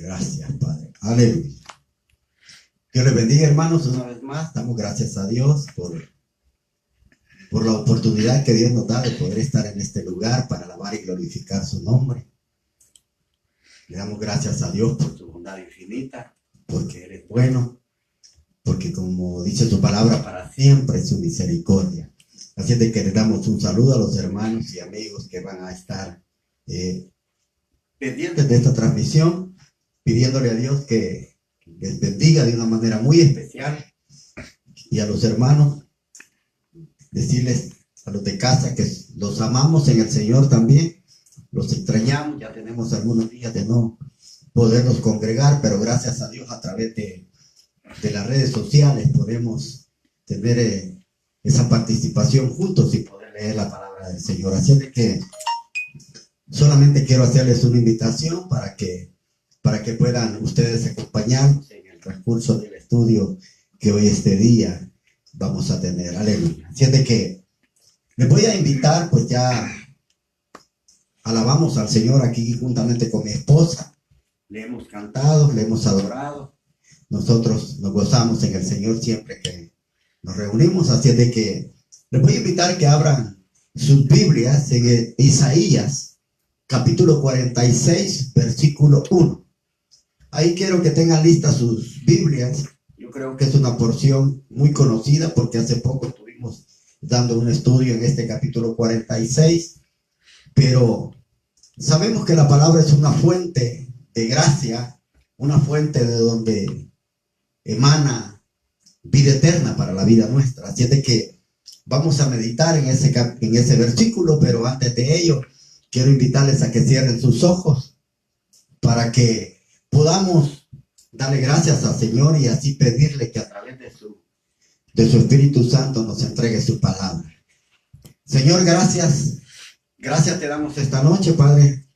Gracias, Padre. Aleluya. Dios les bendiga, hermanos, una vez más. Damos gracias a Dios por la oportunidad que Dios nos da de poder estar en este lugar para alabar y glorificar su nombre. Le damos gracias a Dios por su bondad infinita, porque Él es bueno, porque como dice su palabra, para siempre es su misericordia. Así es de que le damos un saludo a los hermanos y amigos que van a estar pendientes de esta transmisión, pidiéndole a Dios que les bendiga de una manera muy especial, y a los hermanos decirles a los de casa que los amamos en el Señor también, los extrañamos. Ya tenemos algunos días de no podernos congregar, pero gracias a Dios a través de las redes sociales podemos tener esa participación juntos y poder leer la palabra del Señor. Así es de que solamente quiero hacerles una invitación para que puedan ustedes acompañarnos en el transcurso del estudio que hoy este día vamos a tener. Aleluya. Así es de que les voy a invitar, pues ya alabamos al Señor aquí juntamente con mi esposa. Le hemos cantado, le hemos adorado. Nosotros nos gozamos en el Señor siempre que nos reunimos. Así es de que les voy a invitar que abran sus Biblias en Isaías, capítulo 46, versículo 1. Ahí quiero que tengan listas sus Biblias. Yo creo que es una porción muy conocida porque hace poco estuvimos dando un estudio en este capítulo 46, pero sabemos que la palabra es una fuente de gracia, una fuente de donde emana vida eterna para la vida nuestra. Así es de que vamos a meditar en ese versículo, pero antes de ello quiero invitarles a que cierren sus ojos para que podamos darle gracias al Señor y así pedirle que a través de su Espíritu Santo nos entregue su palabra. Señor, gracias te damos esta noche, Padre.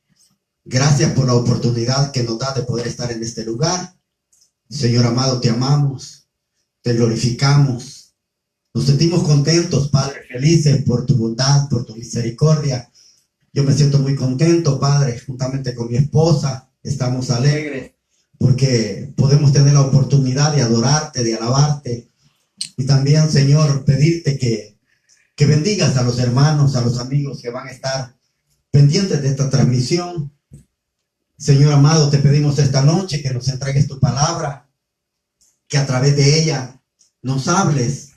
Gracias por la oportunidad que nos da de poder estar en este lugar. Señor amado, te amamos, te glorificamos. Nos sentimos contentos, Padre, felices por tu bondad, por tu misericordia. Yo me siento muy contento, Padre, juntamente con mi esposa. Estamos alegres porque podemos tener la oportunidad de adorarte, de alabarte. Y también, Señor, pedirte que bendigas a los hermanos, a los amigos que van a estar pendientes de esta transmisión. Señor amado, te pedimos esta noche que nos entregues tu palabra, que a través de ella nos hables,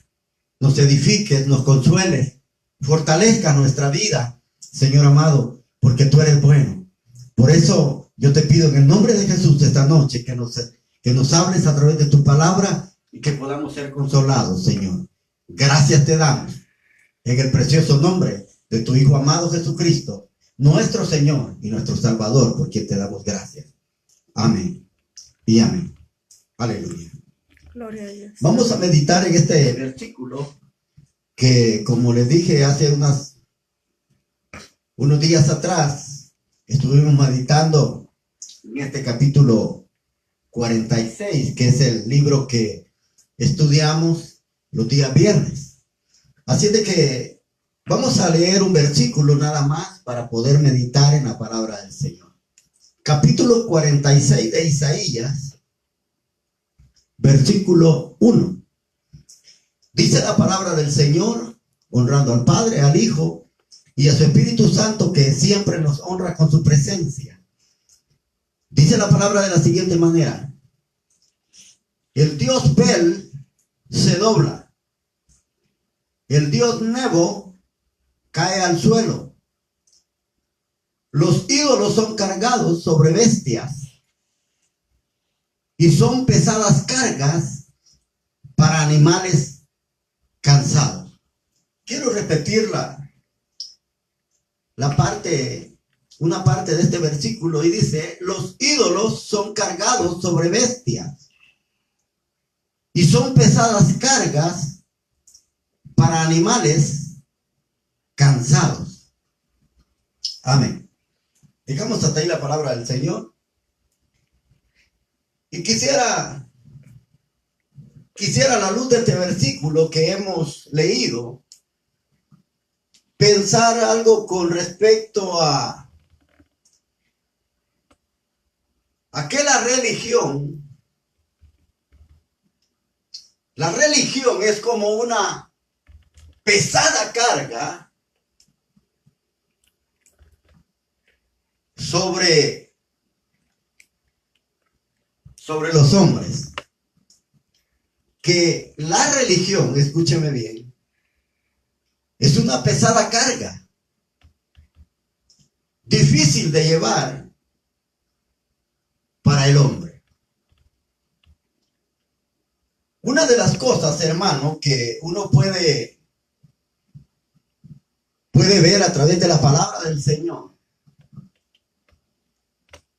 nos edifiques, nos consueles, fortalezca nuestra vida, Señor amado, porque tú eres bueno. Por eso yo te pido en el nombre de Jesús esta noche que nos hables a través de tu palabra y que podamos ser consolados, Señor. Gracias te damos en el precioso nombre de tu Hijo amado Jesucristo, nuestro Señor y nuestro Salvador, por quien te damos gracias. Amén y amén. Aleluya. Gloria a Dios. Vamos a meditar en este versículo que, como les dije hace unos días atrás, estuvimos meditando en este capítulo 46, que es el libro que estudiamos los días viernes. Así es de que vamos a leer un versículo nada más para poder meditar en la palabra del Señor. Capítulo 46 de Isaías, versículo 1. Dice la palabra del Señor, honrando al Padre, al Hijo y a su Espíritu Santo, que siempre nos honra con su presencia. Dice la palabra de la siguiente manera: el Dios Bel se dobla, el Dios Nebo cae al suelo, los ídolos son cargados sobre bestias y son pesadas cargas para animales cansados. Quiero repetir una parte de este versículo, y dice: los ídolos son cargados sobre bestias y son pesadas cargas para animales cansados. Amén. Dejamos hasta ahí la palabra del Señor. Y quisiera a la luz de este versículo que hemos leído, pensar algo con respecto a aquella religión, la religión es como una pesada carga sobre los hombres. Que la religión, escúcheme bien, es una pesada carga, difícil de llevar para el hombre. Una de las cosas, hermano, que uno puede ver a través de la palabra del Señor,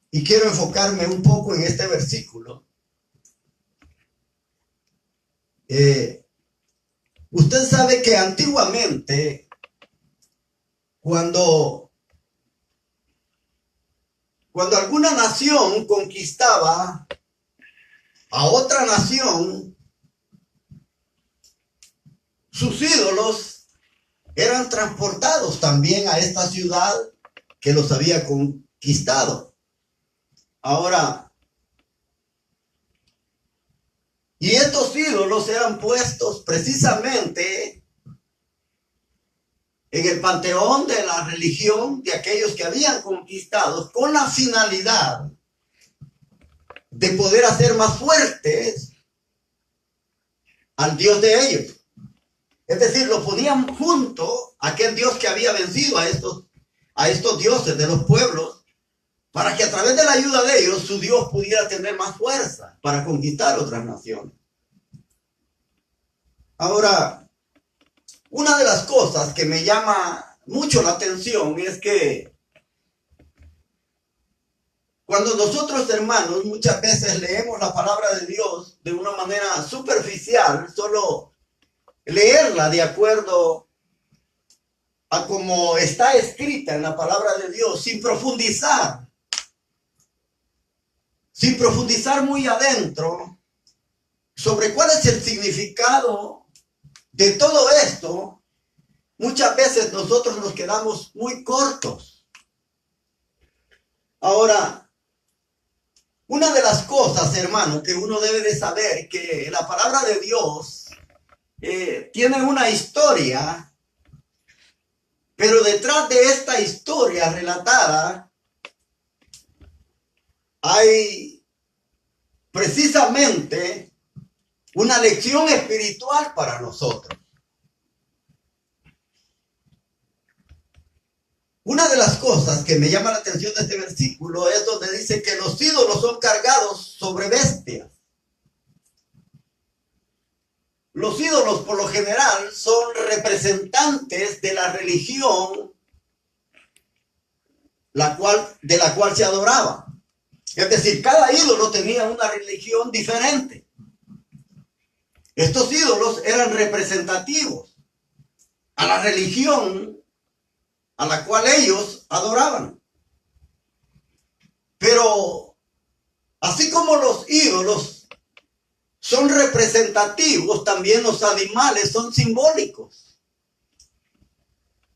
y quiero enfocarme un poco en este versículo. Usted sabe que antiguamente, cuando alguna nación conquistaba a otra nación, sus ídolos eran transportados también a esta ciudad que los había conquistado. Ahora, y estos ídolos eran puestos precisamente en el panteón de la religión de aquellos que habían conquistado, con la finalidad de poder hacer más fuertes al Dios de ellos. Es decir, lo ponían junto a aquel Dios que había vencido a estos dioses de los pueblos, para que a través de la ayuda de ellos su Dios pudiera tener más fuerza para conquistar otras naciones. Ahora, una de las cosas que me llama mucho la atención es que cuando nosotros, hermanos, muchas veces leemos la palabra de Dios de una manera superficial, solo leerla de acuerdo a como está escrita en la palabra de Dios, sin profundizar muy adentro sobre cuál es el significado de todo esto, muchas veces nosotros nos quedamos muy cortos. Ahora, una de las cosas, hermano, que uno debe de saber, que la palabra de Dios tiene una historia, pero detrás de esta historia relatada hay precisamente una lección espiritual para nosotros. Una de las cosas que me llama la atención de este versículo es donde dice que los ídolos son cargados sobre bestias. Los ídolos, por lo general, son representantes de la religión de la cual se adoraba. Es decir, cada ídolo tenía una religión diferente. Estos ídolos eran representativos a la religión a la cual ellos adoraban. Pero así como los ídolos son representativos, también los animales son simbólicos.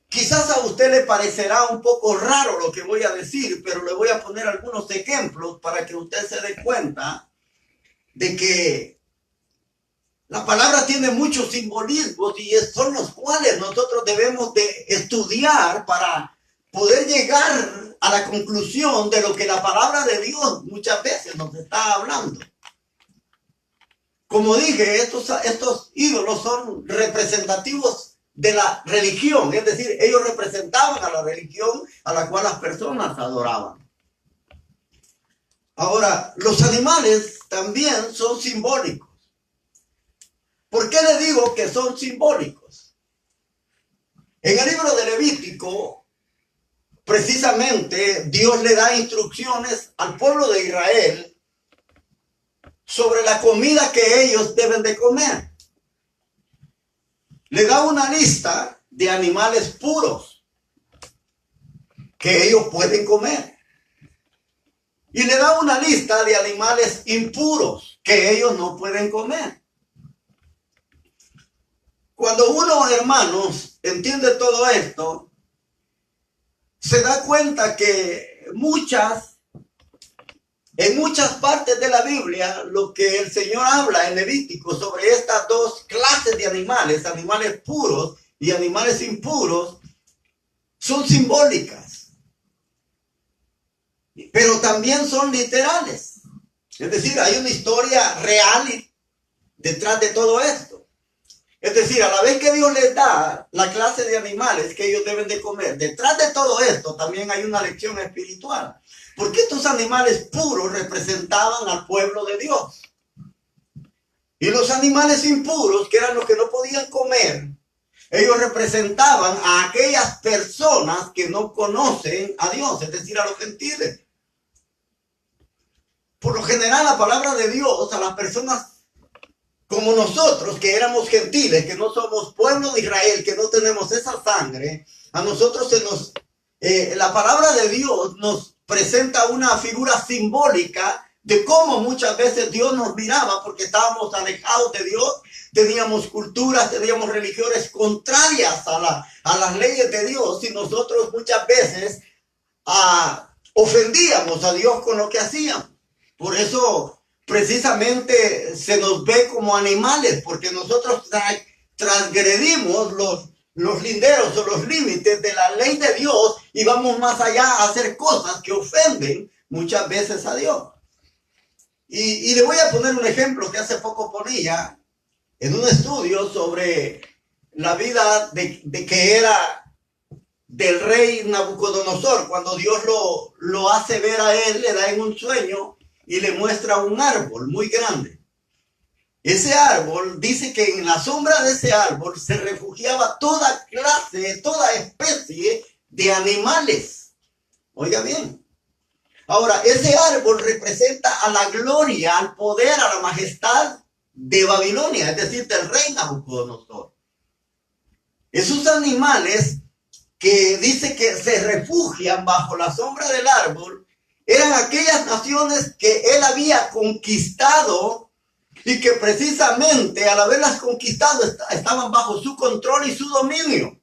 Quizás a usted le parecerá un poco raro lo que voy a decir, pero le voy a poner algunos ejemplos para que usted se dé cuenta de que la palabra tiene muchos simbolismos y son los cuales nosotros debemos de estudiar para poder llegar a la conclusión de lo que la palabra de Dios muchas veces nos está hablando. Como dije, estos ídolos son representativos de la religión, es decir, ellos representaban a la religión a la cual las personas adoraban. Ahora, los animales también son simbólicos. ¿Por qué le digo que son simbólicos? En el libro de Levítico, precisamente, Dios le da instrucciones al pueblo de Israel sobre la comida que ellos deben de comer. Le da una lista de animales puros que ellos pueden comer. Y le da una lista de animales impuros que ellos no pueden comer. Cuando uno, hermanos, entiende todo esto, se da cuenta que muchas En muchas partes de la Biblia, lo que el Señor habla en Levítico sobre estas dos clases de animales, animales puros y animales impuros, son simbólicas, pero también son literales. Es decir, hay una historia real detrás de todo esto. Es decir, a la vez que Dios les da la clase de animales que ellos deben de comer, detrás de todo esto también hay una lección espiritual. Porque estos animales puros representaban al pueblo de Dios. Y los animales impuros, que eran los que no podían comer, ellos representaban a aquellas personas que no conocen a Dios, es decir, a los gentiles. Por lo general, la palabra de Dios a las personas como nosotros, que éramos gentiles, que no somos pueblo de Israel, que no tenemos esa sangre, a nosotros la palabra de Dios nos presenta una figura simbólica de cómo muchas veces Dios nos miraba porque estábamos alejados de Dios, teníamos culturas, teníamos religiones contrarias a las leyes de Dios y nosotros muchas veces ofendíamos a Dios con lo que hacíamos. Por eso precisamente se nos ve como animales, porque nosotros transgredimos los linderos o los límites de la ley de Dios y vamos más allá a hacer cosas que ofenden muchas veces a Dios. Y le voy a poner un ejemplo que hace poco ponía en un estudio sobre la vida de que era del rey Nabucodonosor, cuando Dios lo hace ver a él, le da en un sueño y le muestra un árbol muy grande. Ese árbol dice que en la sombra de ese árbol se refugiaba toda clase, toda especie de animales. Oiga bien. Ahora, ese árbol representa a la gloria, al poder, a la majestad de Babilonia, es decir, del rey Nabucodonosor. Esos animales que dice que se refugian bajo la sombra del árbol, eran aquellas naciones que él había conquistado y que precisamente al haberlas conquistado estaban bajo su control y su dominio.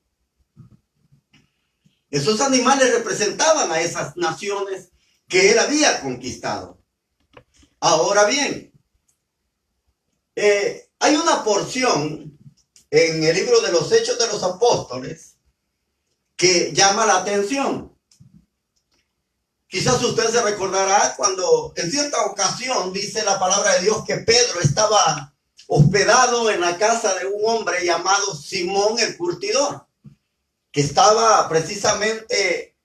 Esos animales representaban a esas naciones que él había conquistado. Ahora bien, hay una porción en el libro de los Hechos de los Apóstoles que llama la atención. Quizás usted se recordará cuando en cierta ocasión dice la palabra de Dios que Pedro estaba hospedado en la casa de un hombre llamado Simón el Curtidor, que estaba precisamente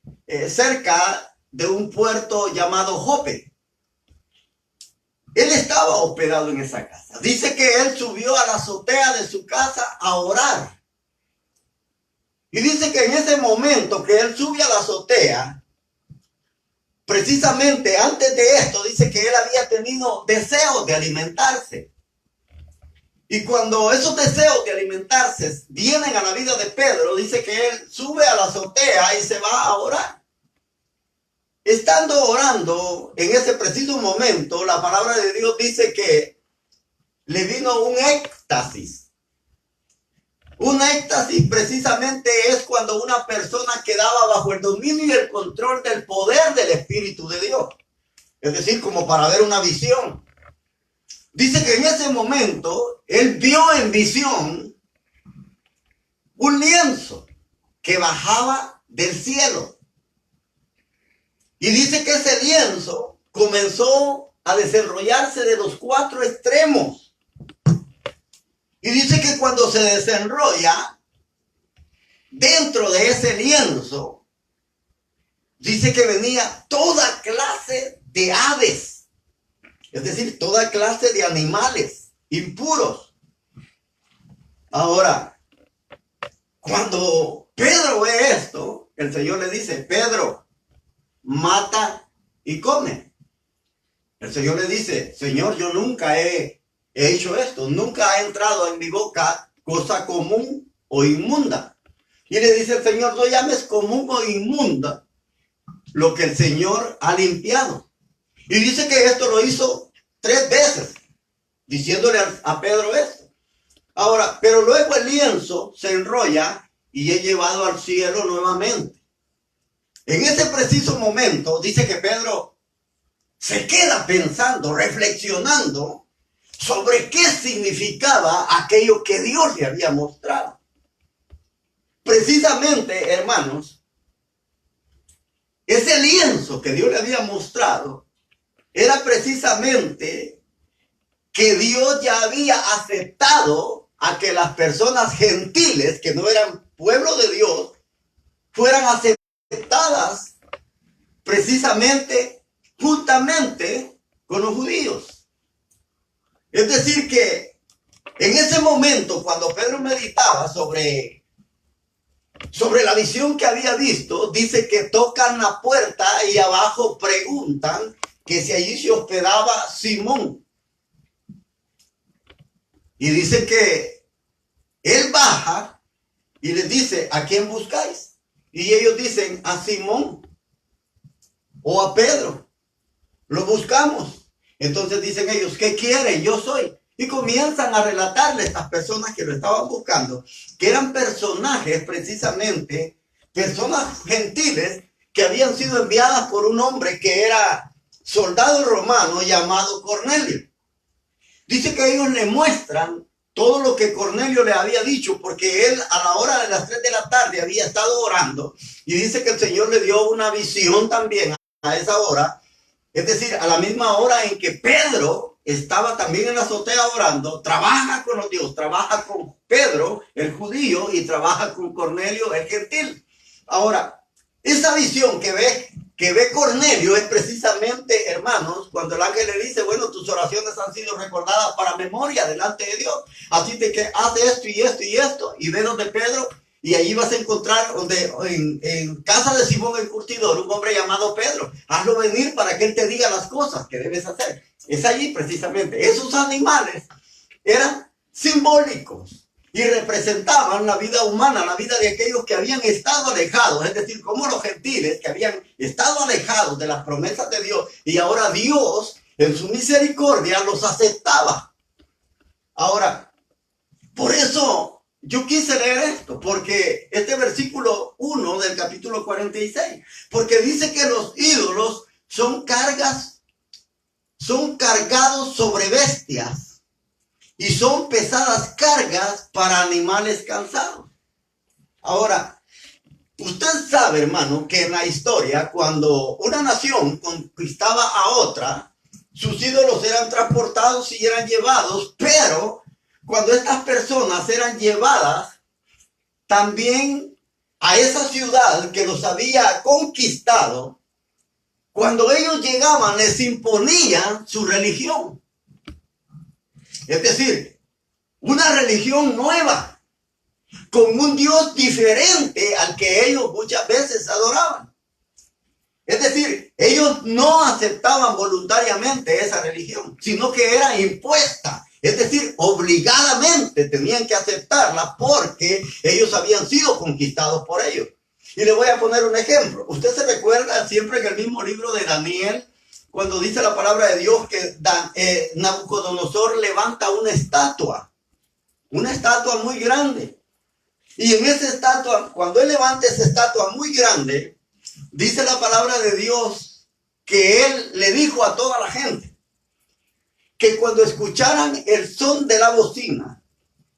cerca de un puerto llamado Jope. Él estaba hospedado en esa casa. Dice que él subió a la azotea de su casa a orar. Y dice que en ese momento que él sube a la azotea, precisamente antes de esto, dice que él había tenido deseos de alimentarse. Y cuando esos deseos de alimentarse vienen a la vida de Pedro, dice que él sube a la azotea y se va a orar. Estando orando en ese preciso momento, la palabra de Dios dice que le vino un éxtasis. Un éxtasis precisamente es cuando una persona quedaba bajo el dominio y el control del poder del Espíritu de Dios. Es decir, como para ver una visión. Dice que en ese momento él vio en visión un lienzo que bajaba del cielo. Y dice que ese lienzo comenzó a desarrollarse de los cuatro extremos. Y dice que cuando se desenrolla, dentro de ese lienzo, dice que venía toda clase de aves. Es decir, toda clase de animales impuros. Ahora, cuando Pedro ve esto, el Señor le dice, Pedro, mata y come. El Señor le dice, Señor, yo nunca he hecho esto, nunca ha entrado en mi boca cosa común o inmunda. Y le dice el Señor, no llames común o inmunda lo que el Señor ha limpiado. Y dice que esto lo hizo 3 veces, diciéndole a Pedro esto. Ahora, pero luego el lienzo se enrolla y es llevado al cielo nuevamente. En ese preciso momento dice que Pedro se queda pensando, reflexionando sobre qué significaba aquello que Dios le había mostrado. Precisamente, hermanos, ese lienzo que Dios le había mostrado era precisamente que Dios ya había aceptado a que las personas gentiles, que no eran pueblo de Dios, fueran aceptadas precisamente juntamente con los judíos. Es decir que en ese momento, cuando Pedro meditaba sobre la visión que había visto, dice que tocan la puerta y abajo preguntan que si allí se hospedaba Simón. Y dice que él baja y les dice, ¿a quién buscáis? Y ellos dicen, a Simón o a Pedro. Lo buscamos. Entonces dicen ellos, ¿qué quieren? Yo soy. Y comienzan a relatarle a estas personas que lo estaban buscando, que eran personajes precisamente, personas gentiles que habían sido enviadas por un hombre que era soldado romano llamado Cornelio. Dice que ellos le muestran todo lo que Cornelio le había dicho, porque él a la hora de las 3 de la tarde había estado orando, y dice que el Señor le dio una visión también a esa hora, es decir, a la misma hora en que Pedro estaba también en la azotea orando. Trabaja con los dioses, trabaja con Pedro, el judío, y trabaja con Cornelio, el gentil. Ahora, esa visión que ve Cornelio es precisamente, hermanos, cuando el ángel le dice, bueno, tus oraciones han sido recordadas para memoria delante de Dios. Así de que haz esto y esto y esto, y ve donde Pedro, y allí vas a encontrar en casa de Simón el curtidor, un hombre llamado Pedro. Hazlo venir para que él te diga las cosas que debes hacer. Es allí precisamente. Esos animales eran simbólicos y representaban la vida humana, la vida de aquellos que habían estado alejados, es decir, como los gentiles que habían estado alejados de las promesas de Dios, y ahora Dios en su misericordia los aceptaba. Ahora, por eso yo quise leer esto, porque este versículo 1 del capítulo 46, porque dice que los ídolos son cargados sobre bestias y son pesadas cargas para animales cansados. Ahora, usted sabe, hermano, que en la historia, cuando una nación conquistaba a otra, sus ídolos eran transportados y eran llevados, pero cuando estas personas eran llevadas también a esa ciudad que los había conquistado, cuando ellos llegaban les imponían su religión. Es decir, una religión nueva, con un Dios diferente al que ellos muchas veces adoraban. Es decir, ellos no aceptaban voluntariamente esa religión, sino que era impuesta. Es decir, obligadamente tenían que aceptarla porque ellos habían sido conquistados por ellos. Y le voy a poner un ejemplo. Usted se recuerda siempre en el mismo libro de Daniel, cuando dice la palabra de Dios que Nabucodonosor levanta una estatua muy grande. Y en esa estatua, cuando él levanta esa estatua muy grande, dice la palabra de Dios que él le dijo a toda la gente que cuando escucharan el son de la bocina,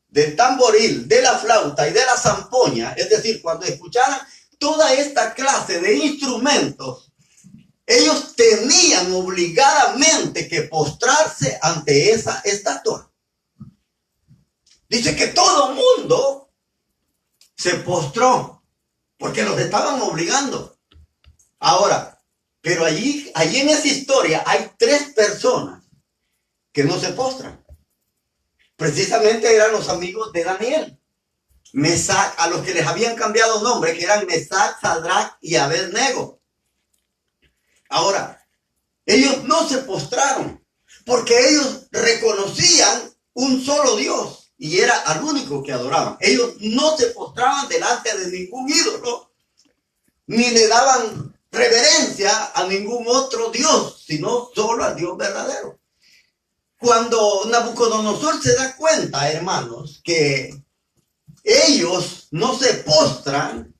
del tamboril, de la flauta y de la zampoña, es decir, cuando escucharan toda esta clase de instrumentos, ellos tenían obligadamente que postrarse ante esa estatua. Dice que todo el mundo se postró porque los estaban obligando. Ahora, pero allí en esa historia hay 3 personas que no se postran. Precisamente eran los amigos de Daniel, Mesac, a los que les habían cambiado nombre, que eran Mesac, Sadrach y Abednego. Ahora, ellos no se postraron porque ellos reconocían un solo Dios y era al único que adoraban. Ellos no se postraban delante de ningún ídolo, ni le daban reverencia a ningún otro Dios, sino solo al Dios verdadero. Cuando Nabucodonosor se da cuenta, hermanos, que ellos no se postran,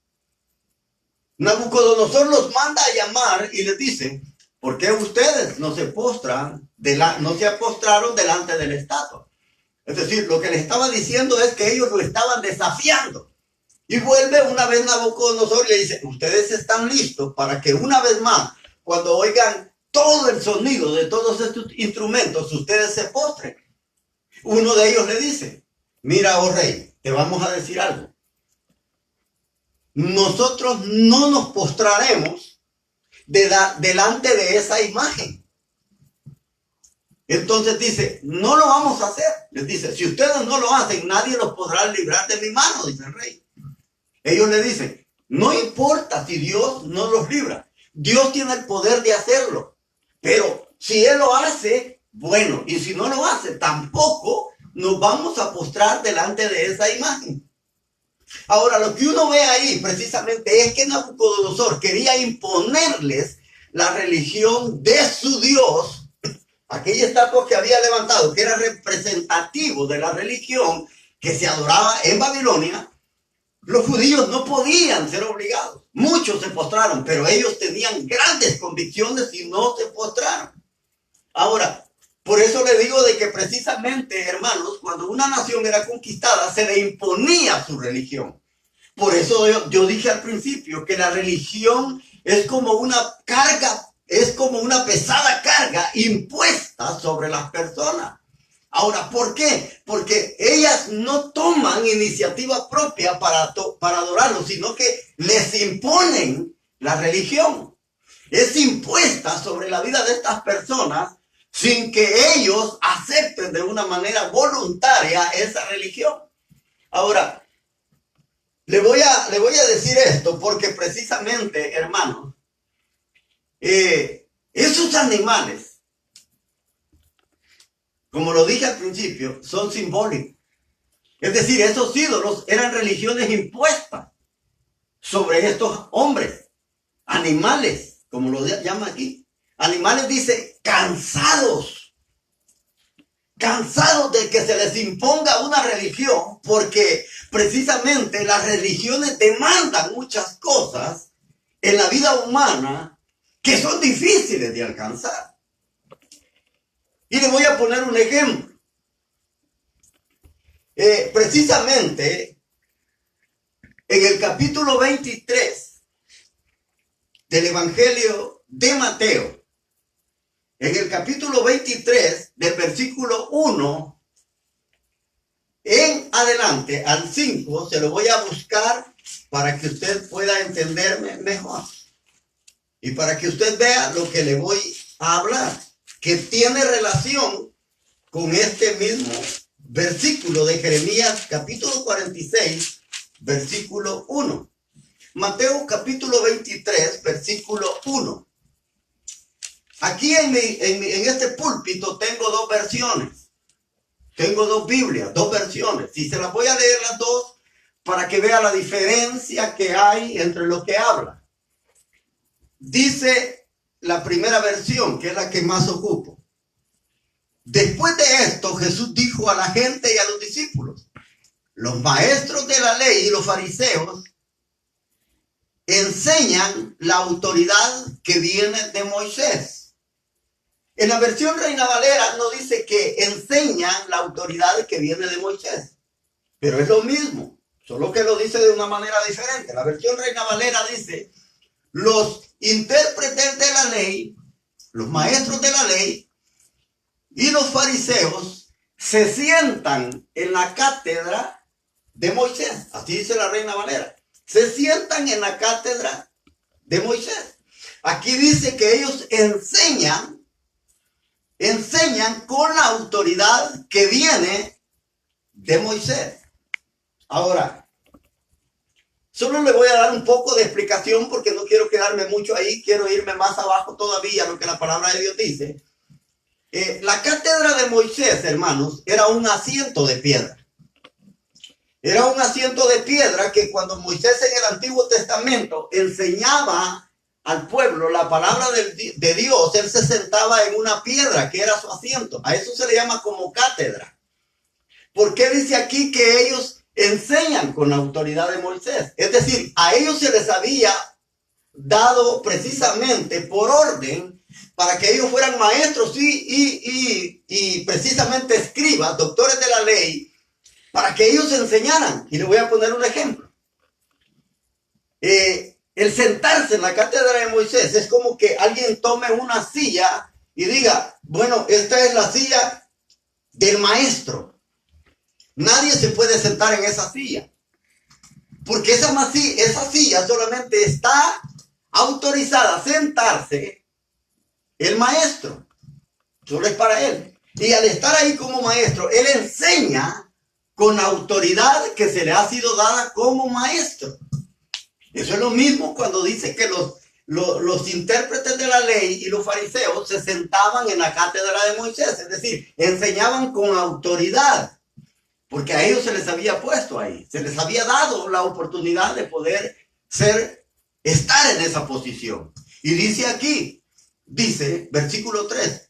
Nabucodonosor los manda a llamar y les dice, ¿Por qué ustedes no se postraron delante de la estatua? Es decir, lo que les estaba diciendo es que ellos lo estaban desafiando. Y vuelve una vez Nabucodonosor y le dice, ustedes están listos para que una vez más, cuando oigan todo el sonido de todos estos instrumentos, ustedes se postren. Uno de ellos le dice, mira, oh rey, te vamos a decir algo. Nosotros no nos postraremos delante de esa imagen. Entonces dice, no lo vamos a hacer. Les dice, si ustedes no lo hacen, nadie los podrá librar de mi mano, dice el rey. Ellos le dicen, no importa si Dios no los libra. Dios tiene el poder de hacerlo. Pero si Él lo hace, bueno. Y si no lo hace, tampoco nos vamos a postrar delante de esa imagen. Ahora, lo que uno ve ahí precisamente es que Nabucodonosor quería imponerles la religión de su Dios, aquella estatua que había levantado, que era representativo de la religión que se adoraba en Babilonia. Los judíos no podían ser obligados. Muchos se postraron, pero ellos tenían grandes convicciones y no se postraron. Ahora, por eso le digo de que precisamente, hermanos, cuando una nación era conquistada, se le imponía su religión. Por eso yo dije al principio que la religión es como una carga, es como una pesada carga impuesta sobre las personas. Ahora, ¿por qué? Porque ellas no toman iniciativa propia para adorarlo, sino que les imponen la religión. Es impuesta sobre la vida de estas personas sin que ellos acepten de una manera voluntaria esa religión. Ahora, le voy a decir esto porque precisamente, hermanos, esos animales, como lo dije al principio, son simbólicos. Es decir, esos ídolos eran religiones impuestas sobre estos hombres, animales, como lo llama aquí. Animales, dice, cansados de que se les imponga una religión, porque precisamente las religiones demandan muchas cosas en la vida humana que son difíciles de alcanzar. Y le voy a poner un ejemplo. Precisamente en el capítulo 23 del Evangelio de Mateo, en el capítulo 23 del versículo 1 en adelante al 5, se lo voy a buscar para que usted pueda entenderme mejor y para que usted vea lo que le voy a hablar, que tiene relación con este mismo versículo de Jeremías capítulo 46, versículo 1. Mateo capítulo 23, versículo 1. Aquí en este púlpito tengo dos versiones. Tengo dos Biblias, dos versiones. Y se las voy a leer las dos para que vea la diferencia que hay entre lo que habla. Dice la primera versión, que es la que más ocupo. Después de esto, Jesús dijo a la gente y a los discípulos: los maestros de la ley y los fariseos enseñan la autoridad que viene de Moisés. En la versión Reina Valera no dice que enseñan la autoridad que viene de Moisés, pero es lo mismo, solo que lo dice de una manera diferente. La versión Reina Valera dice: los intérpretes de la ley, los maestros de la ley y los fariseos se sientan en la cátedra de Moisés. Así dice la Reina Valera. Se sientan en la cátedra de Moisés. Aquí dice que ellos enseñan con la autoridad que viene de Moisés. Ahora, solo le voy a dar un poco de explicación porque no quiero quedarme mucho ahí, quiero irme más abajo todavía a lo que la palabra de Dios dice. La cátedra de Moisés, hermanos, era un asiento de piedra. Era un asiento de piedra que cuando Moisés en el Antiguo Testamento enseñaba al pueblo la palabra de Dios, él se sentaba en una piedra que era su asiento. A eso se le llama como cátedra. ¿Por qué dice aquí que ellos enseñan con la autoridad de Moisés? Es decir, a ellos se les había dado precisamente por orden para que ellos fueran maestros y precisamente escribas, doctores de la ley, para que ellos enseñaran. Y le voy a poner un ejemplo. El sentarse en la cátedra de Moisés es como que alguien tome una silla y diga, bueno, esta es la silla del maestro. Nadie se puede sentar en esa silla, porque esa silla solamente está autorizada a sentarse el maestro. Solo es para él. Y al estar ahí como maestro, él enseña con la autoridad que se le ha sido dada como maestro. Eso es lo mismo cuando dice que los intérpretes de la ley y los fariseos se sentaban en la cátedra de Moisés, es decir, enseñaban con autoridad, porque a ellos se les había puesto ahí, se les había dado la oportunidad de poder estar en esa posición. Y dice aquí, versículo 3,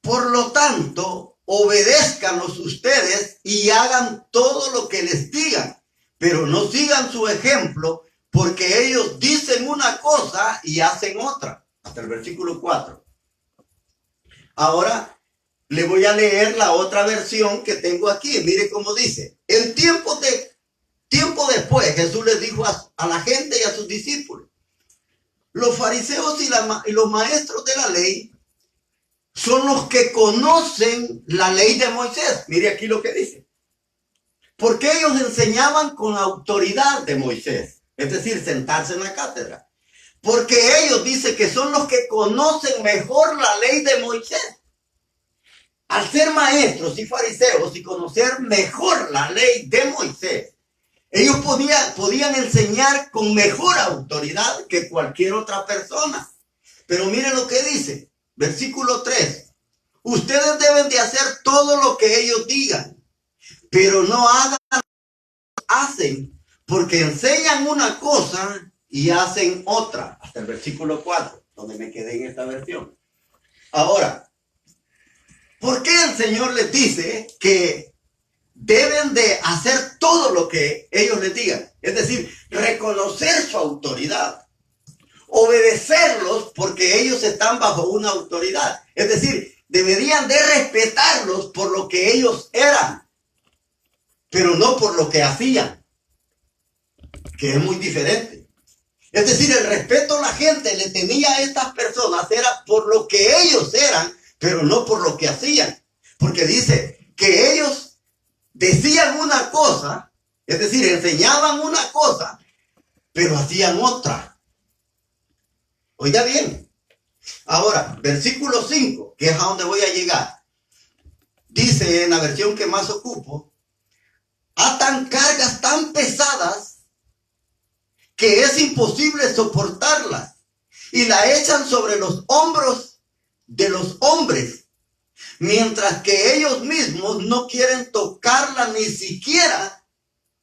por lo tanto, obedézcanlos ustedes y hagan todo lo que les digan, pero no sigan su ejemplo, porque ellos dicen una cosa y hacen otra. Hasta el versículo 4. Ahora le voy a leer la otra versión que tengo aquí. Mire cómo dice. En tiempo después, Jesús les dijo a la gente y a sus discípulos: los fariseos y los maestros de la ley son los que conocen la ley de Moisés. Mire aquí lo que dice. Porque ellos enseñaban con la autoridad de Moisés. Es decir, sentarse en la cátedra. Porque ellos dicen que son los que conocen mejor la ley de Moisés. Al ser maestros y fariseos y conocer mejor la ley de Moisés, ellos podían enseñar con mejor autoridad que cualquier otra persona. Pero miren lo que dice, versículo 3. Ustedes deben de hacer todo lo que ellos digan, pero no hacen, porque enseñan una cosa y hacen otra. Hasta el versículo 4, donde me quedé en esta versión. Ahora, ¿por qué el Señor les dice que deben de hacer todo lo que ellos les digan? Es decir, reconocer su autoridad, obedecerlos porque ellos están bajo una autoridad. Es decir, deberían de respetarlos por lo que ellos eran, pero no por lo que hacían, que es muy diferente. Es decir, el respeto a la gente le tenía a estas personas era por lo que ellos eran, pero no por lo que hacían. Porque dice que ellos decían una cosa, es decir, enseñaban una cosa, pero hacían otra. Oiga bien. Ahora, versículo 5, que es a donde voy a llegar. Dice en la versión que más ocupo: atan cargas tan pesadas que es imposible soportarlas y la echan sobre los hombros de los hombres, mientras que ellos mismos no quieren tocarla ni siquiera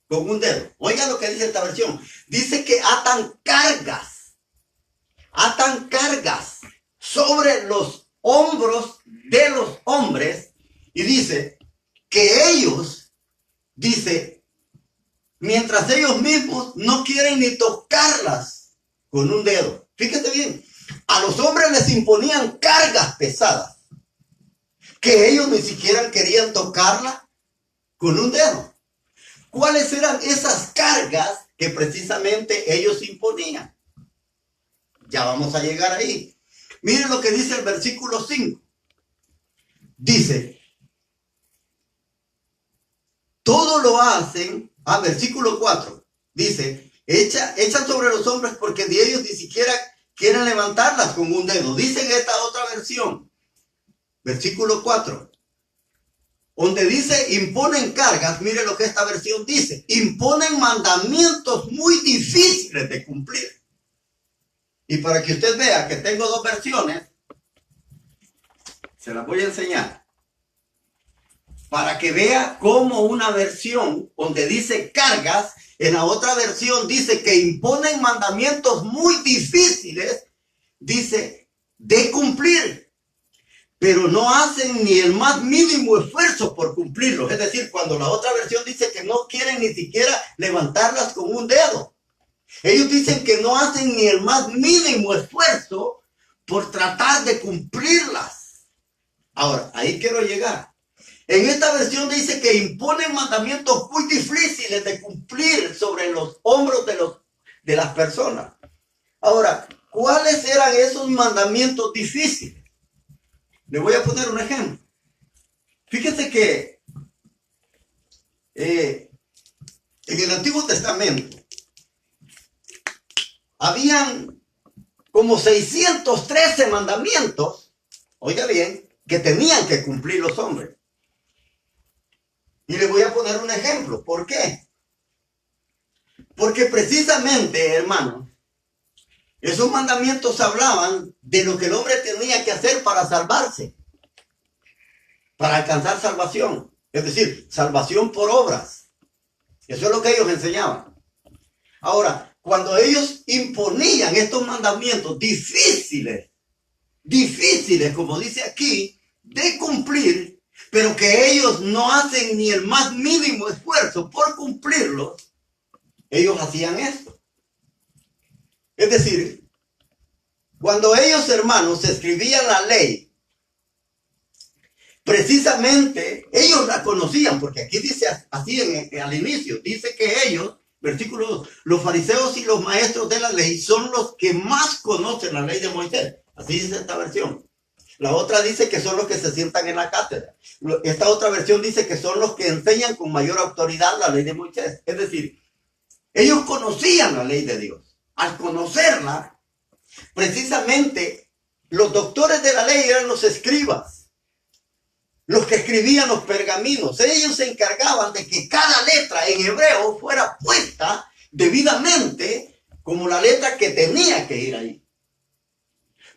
con un dedo. Oiga lo que dice esta versión. Dice que atan cargas sobre los hombros de los hombres, y dice que ellos, mientras ellos mismos no quieren ni tocarlas con un dedo. Fíjate bien, a los hombres les imponían cargas pesadas que ellos ni siquiera querían tocarla con un dedo. ¿Cuáles eran esas cargas que precisamente ellos imponían? Ya vamos a llegar ahí. Miren lo que dice el versículo 5. Dice, todo lo hacen. Versículo 4. Dice, echan sobre los hombres porque de ellos ni siquiera quieren levantarlas con un dedo. Dice en esta otra versión, versículo 4, donde dice imponen cargas. Mire lo que esta versión dice: imponen mandamientos muy difíciles de cumplir. Y para que usted vea que tengo dos versiones, se las voy a enseñar. Para que vea cómo una versión donde dice cargas, en la otra versión dice que imponen mandamientos muy difíciles, dice, de cumplir, pero no hacen ni el más mínimo esfuerzo por cumplirlos. Es decir, cuando la otra versión dice que no quieren ni siquiera levantarlas con un dedo, ellos dicen que no hacen ni el más mínimo esfuerzo por tratar de cumplirlas. Ahora, ahí quiero llegar. En esta versión dice que imponen mandamientos muy difíciles de cumplir sobre los hombros de las personas. Ahora, ¿cuáles eran esos mandamientos difíciles? Le voy a poner un ejemplo. Fíjese que en el Antiguo Testamento habían como 613 mandamientos, oiga bien, que tenían que cumplir los hombres. Y le voy a poner un ejemplo. ¿Por qué? Porque precisamente, hermano, esos mandamientos hablaban de lo que el hombre tenía que hacer para salvarse, para alcanzar salvación. Es decir, salvación por obras. Eso es lo que ellos enseñaban. Ahora, cuando ellos imponían estos mandamientos difíciles, como dice aquí, de cumplir, pero que ellos no hacen ni el más mínimo esfuerzo por cumplirlos, ellos hacían esto. Es decir, cuando ellos, hermanos, escribían la ley, precisamente ellos la conocían, porque aquí dice así al inicio, dice que ellos, versículos, los fariseos y los maestros de la ley son los que más conocen la ley de Moisés. Así dice esta versión. La otra dice que son los que se sientan en la cátedra. Esta otra versión dice que son los que enseñan con mayor autoridad la ley de Moisés. Es decir, ellos conocían la ley de Dios. Al conocerla, precisamente los doctores de la ley eran los escribas, los que escribían los pergaminos. Ellos se encargaban de que cada letra en hebreo fuera puesta debidamente como la letra que tenía que ir ahí.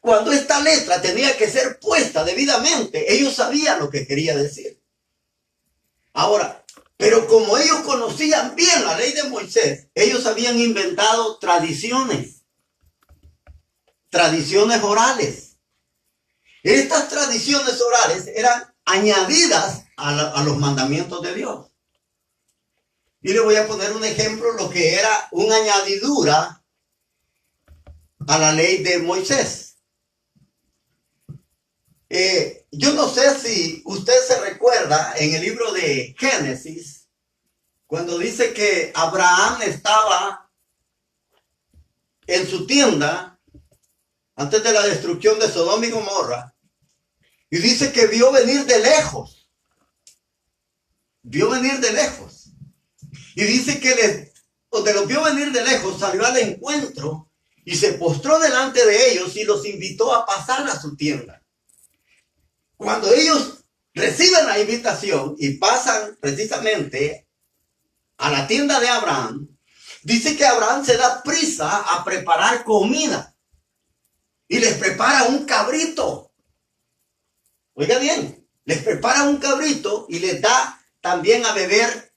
Cuando esta letra tenía que ser puesta debidamente, ellos sabían lo que quería decir. Ahora, pero como ellos conocían bien la ley de Moisés, ellos habían inventado tradiciones orales. Estas tradiciones orales eran añadidas a los mandamientos de Dios. Y le voy a poner un ejemplo, lo que era una añadidura a la ley de Moisés. Yo no sé si usted se recuerda en el libro de Génesis, cuando dice que Abraham estaba en su tienda antes de la destrucción de Sodoma y Gomorra, y dice que vio venir de lejos. Y dice que donde los vio venir de lejos, salió al encuentro y se postró delante de ellos y los invitó a pasar a su tienda. Cuando ellos reciben la invitación y pasan precisamente a la tienda de Abraham, dice que Abraham se da prisa a preparar comida y les prepara un cabrito. Oiga bien, les prepara un cabrito y les da también a beber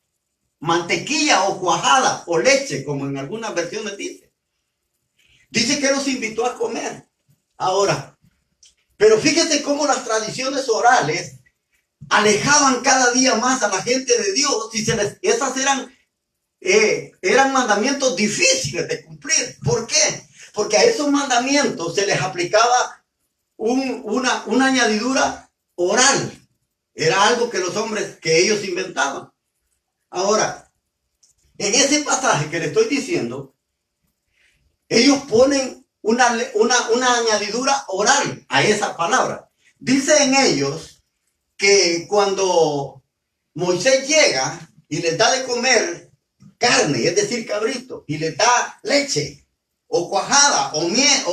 mantequilla o cuajada o leche, como en algunas versiones dice. Dice que los invitó a comer. Ahora, pero fíjate cómo las tradiciones orales alejaban cada día más a la gente de Dios y esas eran mandamientos difíciles de cumplir. ¿Por qué? Porque a esos mandamientos se les aplicaba una añadidura oral. Era algo que ellos inventaban. Ahora, en ese pasaje que le estoy diciendo, ellos ponen una añadidura oral a esa palabra. Dice en ellos que cuando Moisés llega y les da de comer carne, es decir, cabrito, y les da leche, o cuajada, o miel,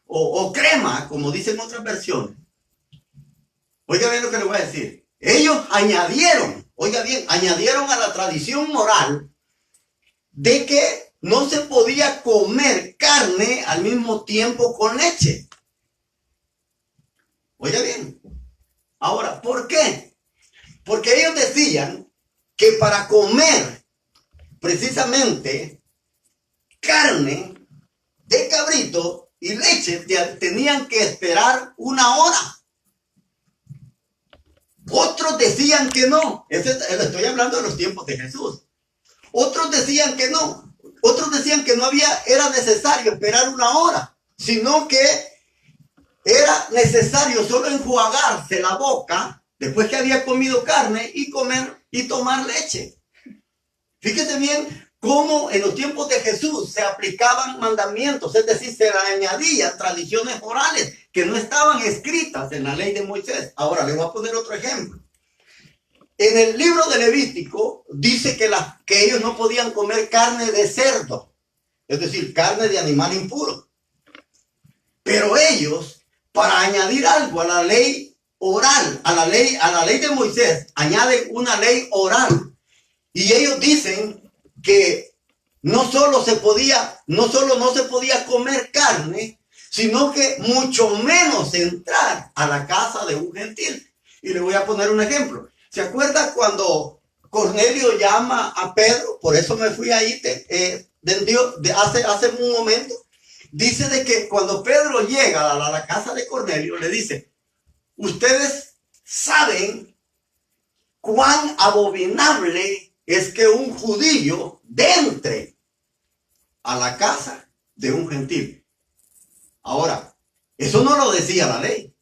o crema, como dicen otras versiones. Oiga bien lo que les voy a decir. Ellos añadieron a la tradición moral de que no se podía comer carne al mismo tiempo con leche. Oiga bien. Ahora, ¿por qué? Porque ellos decían que para comer precisamente carne de cabrito y leche tenían que esperar 1 hora. Otros decían que no. Estoy hablando de los tiempos de Jesús. Otros decían que no. Otros decían que no era necesario esperar 1 hora, sino que era necesario solo enjuagarse la boca después que había comido carne y comer y tomar leche. Fíjese bien cómo en los tiempos de Jesús se aplicaban mandamientos, es decir, se le añadían tradiciones orales que no estaban escritas en la ley de Moisés. Ahora, le voy a poner otro ejemplo. En el libro de Levítico dice que ellos no podían comer carne de cerdo, es decir, carne de animal impuro. Pero ellos, para añadir algo a la ley oral, a la ley de Moisés, añaden una ley oral. Y ellos dicen que no solo no se podía comer carne, sino que mucho menos entrar a la casa de un gentil. Y le voy a poner un ejemplo. ¿Se acuerda cuando Cornelio llama a Pedro? Por eso me fui ahí hace un momento. Dice de que cuando Pedro llega a la casa de Cornelio, le dice, ustedes saben cuán abominable es que un judío entre a la casa de un gentil. Ahora, eso no lo decía la ley.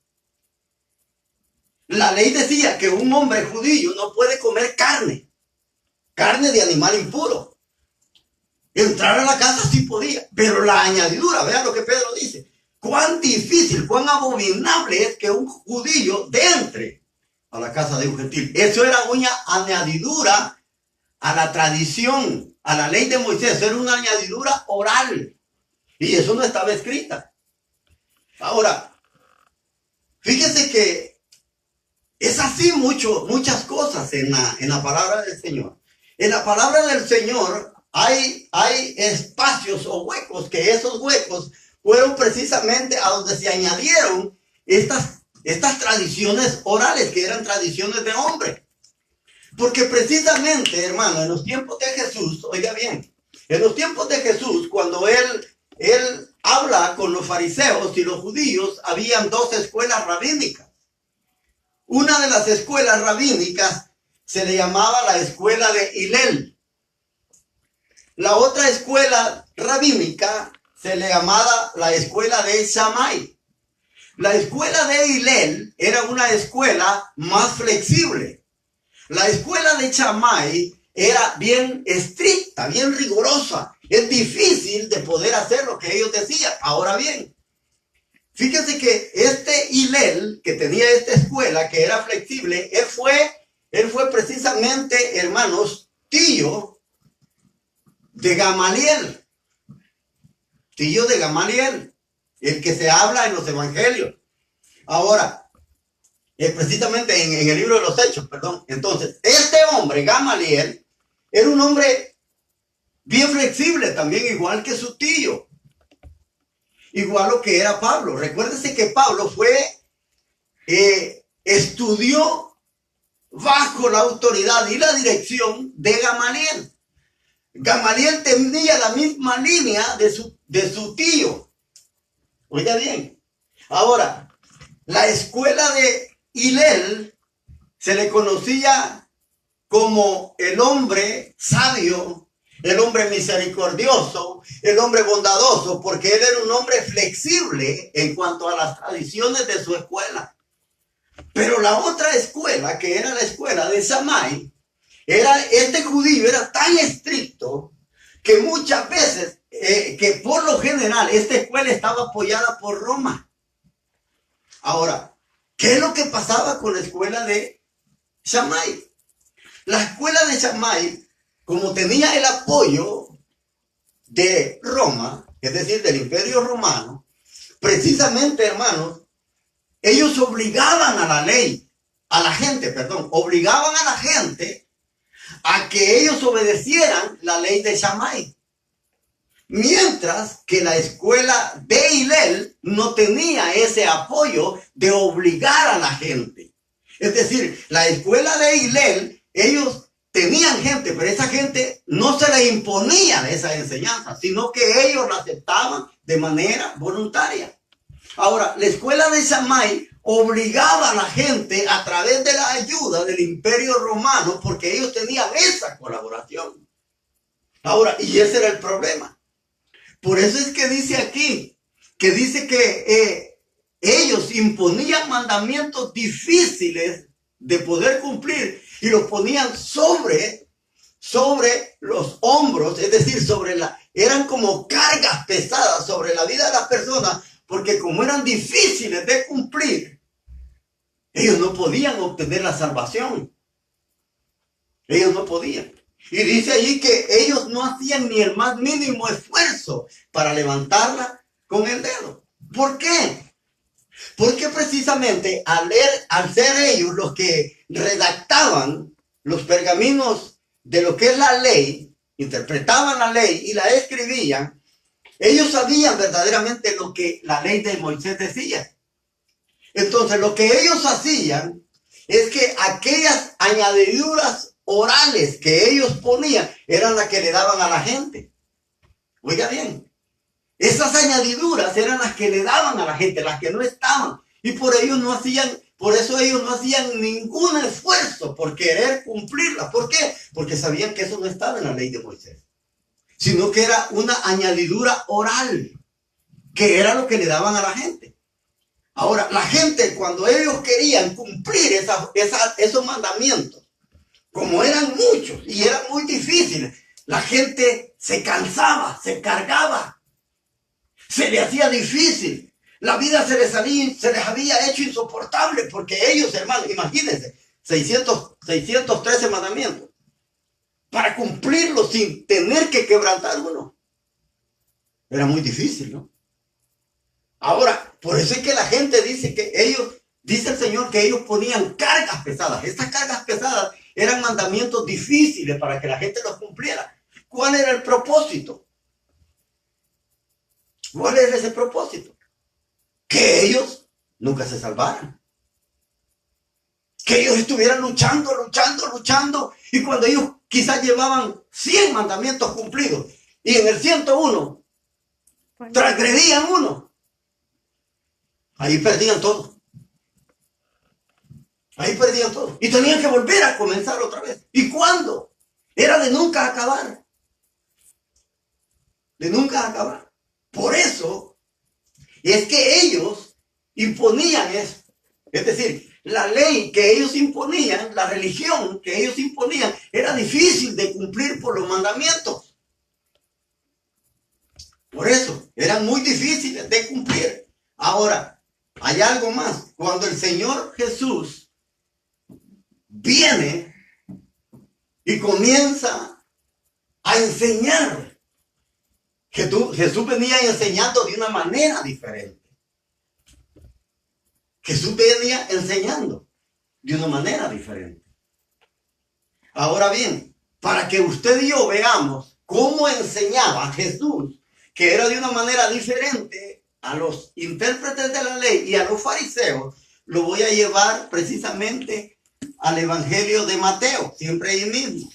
La ley decía que un hombre judío no puede comer carne de animal impuro. Entrar a la casa sí podía, pero la añadidura, vean lo que Pedro dice, cuán difícil, cuán abominable es que un judío entre a la casa de un gentil. Eso era una añadidura a la tradición, a la ley de Moisés, era una añadidura oral, y eso no estaba escrita. Ahora, fíjese que es así muchas cosas en la palabra del Señor. En la palabra del Señor hay espacios o huecos, que esos huecos fueron precisamente a donde se añadieron estas tradiciones orales, que eran tradiciones de hombre. Porque precisamente, hermano, en los tiempos de Jesús, oiga bien, en los tiempos de Jesús, cuando él habla con los fariseos y los judíos, habían dos escuelas rabínicas. Una de las escuelas rabínicas se le llamaba la escuela de Hillel. La otra escuela rabínica se le llamaba la escuela de Shammai. La escuela de Hillel era una escuela más flexible. La escuela de Shammai era bien estricta, bien rigurosa. Es difícil de poder hacer lo que ellos decían. Ahora bien, fíjense que este Hillel, que tenía esta escuela, que era flexible, él fue precisamente, hermanos, tío de Gamaliel. Tío de Gamaliel, el que se habla en los evangelios. Ahora, precisamente en el libro de los Hechos, perdón. Entonces, este hombre, Gamaliel, era un hombre bien flexible también, igual que su tío. Igual lo que era Pablo. Recuérdese que Pablo estudió bajo la autoridad y la dirección de Gamaliel. Gamaliel tenía la misma línea de su tío. Oiga bien. Ahora, la escuela de Hillel se le conocía como el hombre sabio, el hombre misericordioso, el hombre bondadoso, porque él era un hombre flexible en cuanto a las tradiciones de su escuela. Pero la otra escuela, que era la escuela de Shammai, este judío era tan estricto que muchas veces, que por lo general, esta escuela estaba apoyada por Roma. Ahora, ¿qué es lo que pasaba con la escuela de Shammai? La escuela de Shammai, como tenía el apoyo de Roma, es decir, del Imperio Romano, precisamente, hermanos, ellos obligaban a la gente a que ellos obedecieran la ley de Shammai. Mientras que la escuela de Hillel no tenía ese apoyo de obligar a la gente. Es decir, la escuela de Hillel, ellos tenían gente, pero esa gente no se le imponía esa enseñanza, sino que ellos la aceptaban de manera voluntaria. Ahora, la escuela de Shammai obligaba a la gente a través de la ayuda del Imperio Romano, porque ellos tenían esa colaboración. Ahora, y ese era el problema. Por eso es que dice aquí, que dice que ellos imponían mandamientos difíciles de poder cumplir y los ponían sobre los hombros, es decir, eran como cargas pesadas sobre la vida de las personas, porque como eran difíciles de cumplir, ellos no podían obtener la salvación. Ellos no podían. Y dice allí que ellos no hacían ni el más mínimo esfuerzo para levantarla con el dedo. ¿Por qué? Porque precisamente al ser ellos los que redactaban los pergaminos de lo que es la ley, interpretaban la ley y la escribían, ellos sabían verdaderamente lo que la ley de Moisés decía. Entonces lo que ellos hacían es que aquellas añadiduras orales que ellos ponían eran las que le daban a la gente. Oiga bien, esas añadiduras eran las que le daban a la gente, las que no estaban. Y por eso ellos no hacían ningún esfuerzo por querer cumplirlas. ¿Por qué? Porque sabían que eso no estaba en la ley de Moisés, sino que era una añadidura oral, que era lo que le daban a la gente. Ahora, la gente, cuando ellos querían cumplir esos mandamientos, como eran muchos y eran muy difíciles, la gente se cansaba, se cargaba, se le hacía difícil. La vida se les había hecho insoportable, porque ellos, hermanos, imagínense, 613 mandamientos, para cumplirlos sin tener que quebrantar uno. Era muy difícil, ¿no? Ahora, por eso es que la gente dice dice el Señor que ellos ponían cargas pesadas. Estas cargas pesadas eran mandamientos difíciles para que la gente los cumpliera. ¿Cuál era el propósito? ¿Cuál era ese propósito? Que ellos nunca se salvaran. Que ellos estuvieran luchando, y cuando ellos quizás llevaban 100 mandamientos cumplidos y en el 101 transgredían uno, ahí perdían todo. Ahí perdían todo. Y tenían que volver a comenzar otra vez. ¿Y cuándo? Era de nunca acabar. De nunca acabar. Por eso es que ellos imponían eso. Es decir, la ley que ellos imponían, la religión que ellos imponían, era difícil de cumplir por los mandamientos. Por eso, eran muy difíciles de cumplir. Ahora, hay algo más. Cuando el Señor Jesús viene y comienza a enseñar, Jesús venía enseñando de una manera diferente. Jesús venía enseñando de una manera diferente. Ahora bien, para que usted y yo veamos cómo enseñaba Jesús, que era de una manera diferente a los intérpretes de la ley y a los fariseos, lo voy a llevar precisamente al Evangelio de Mateo, siempre ahí mismo.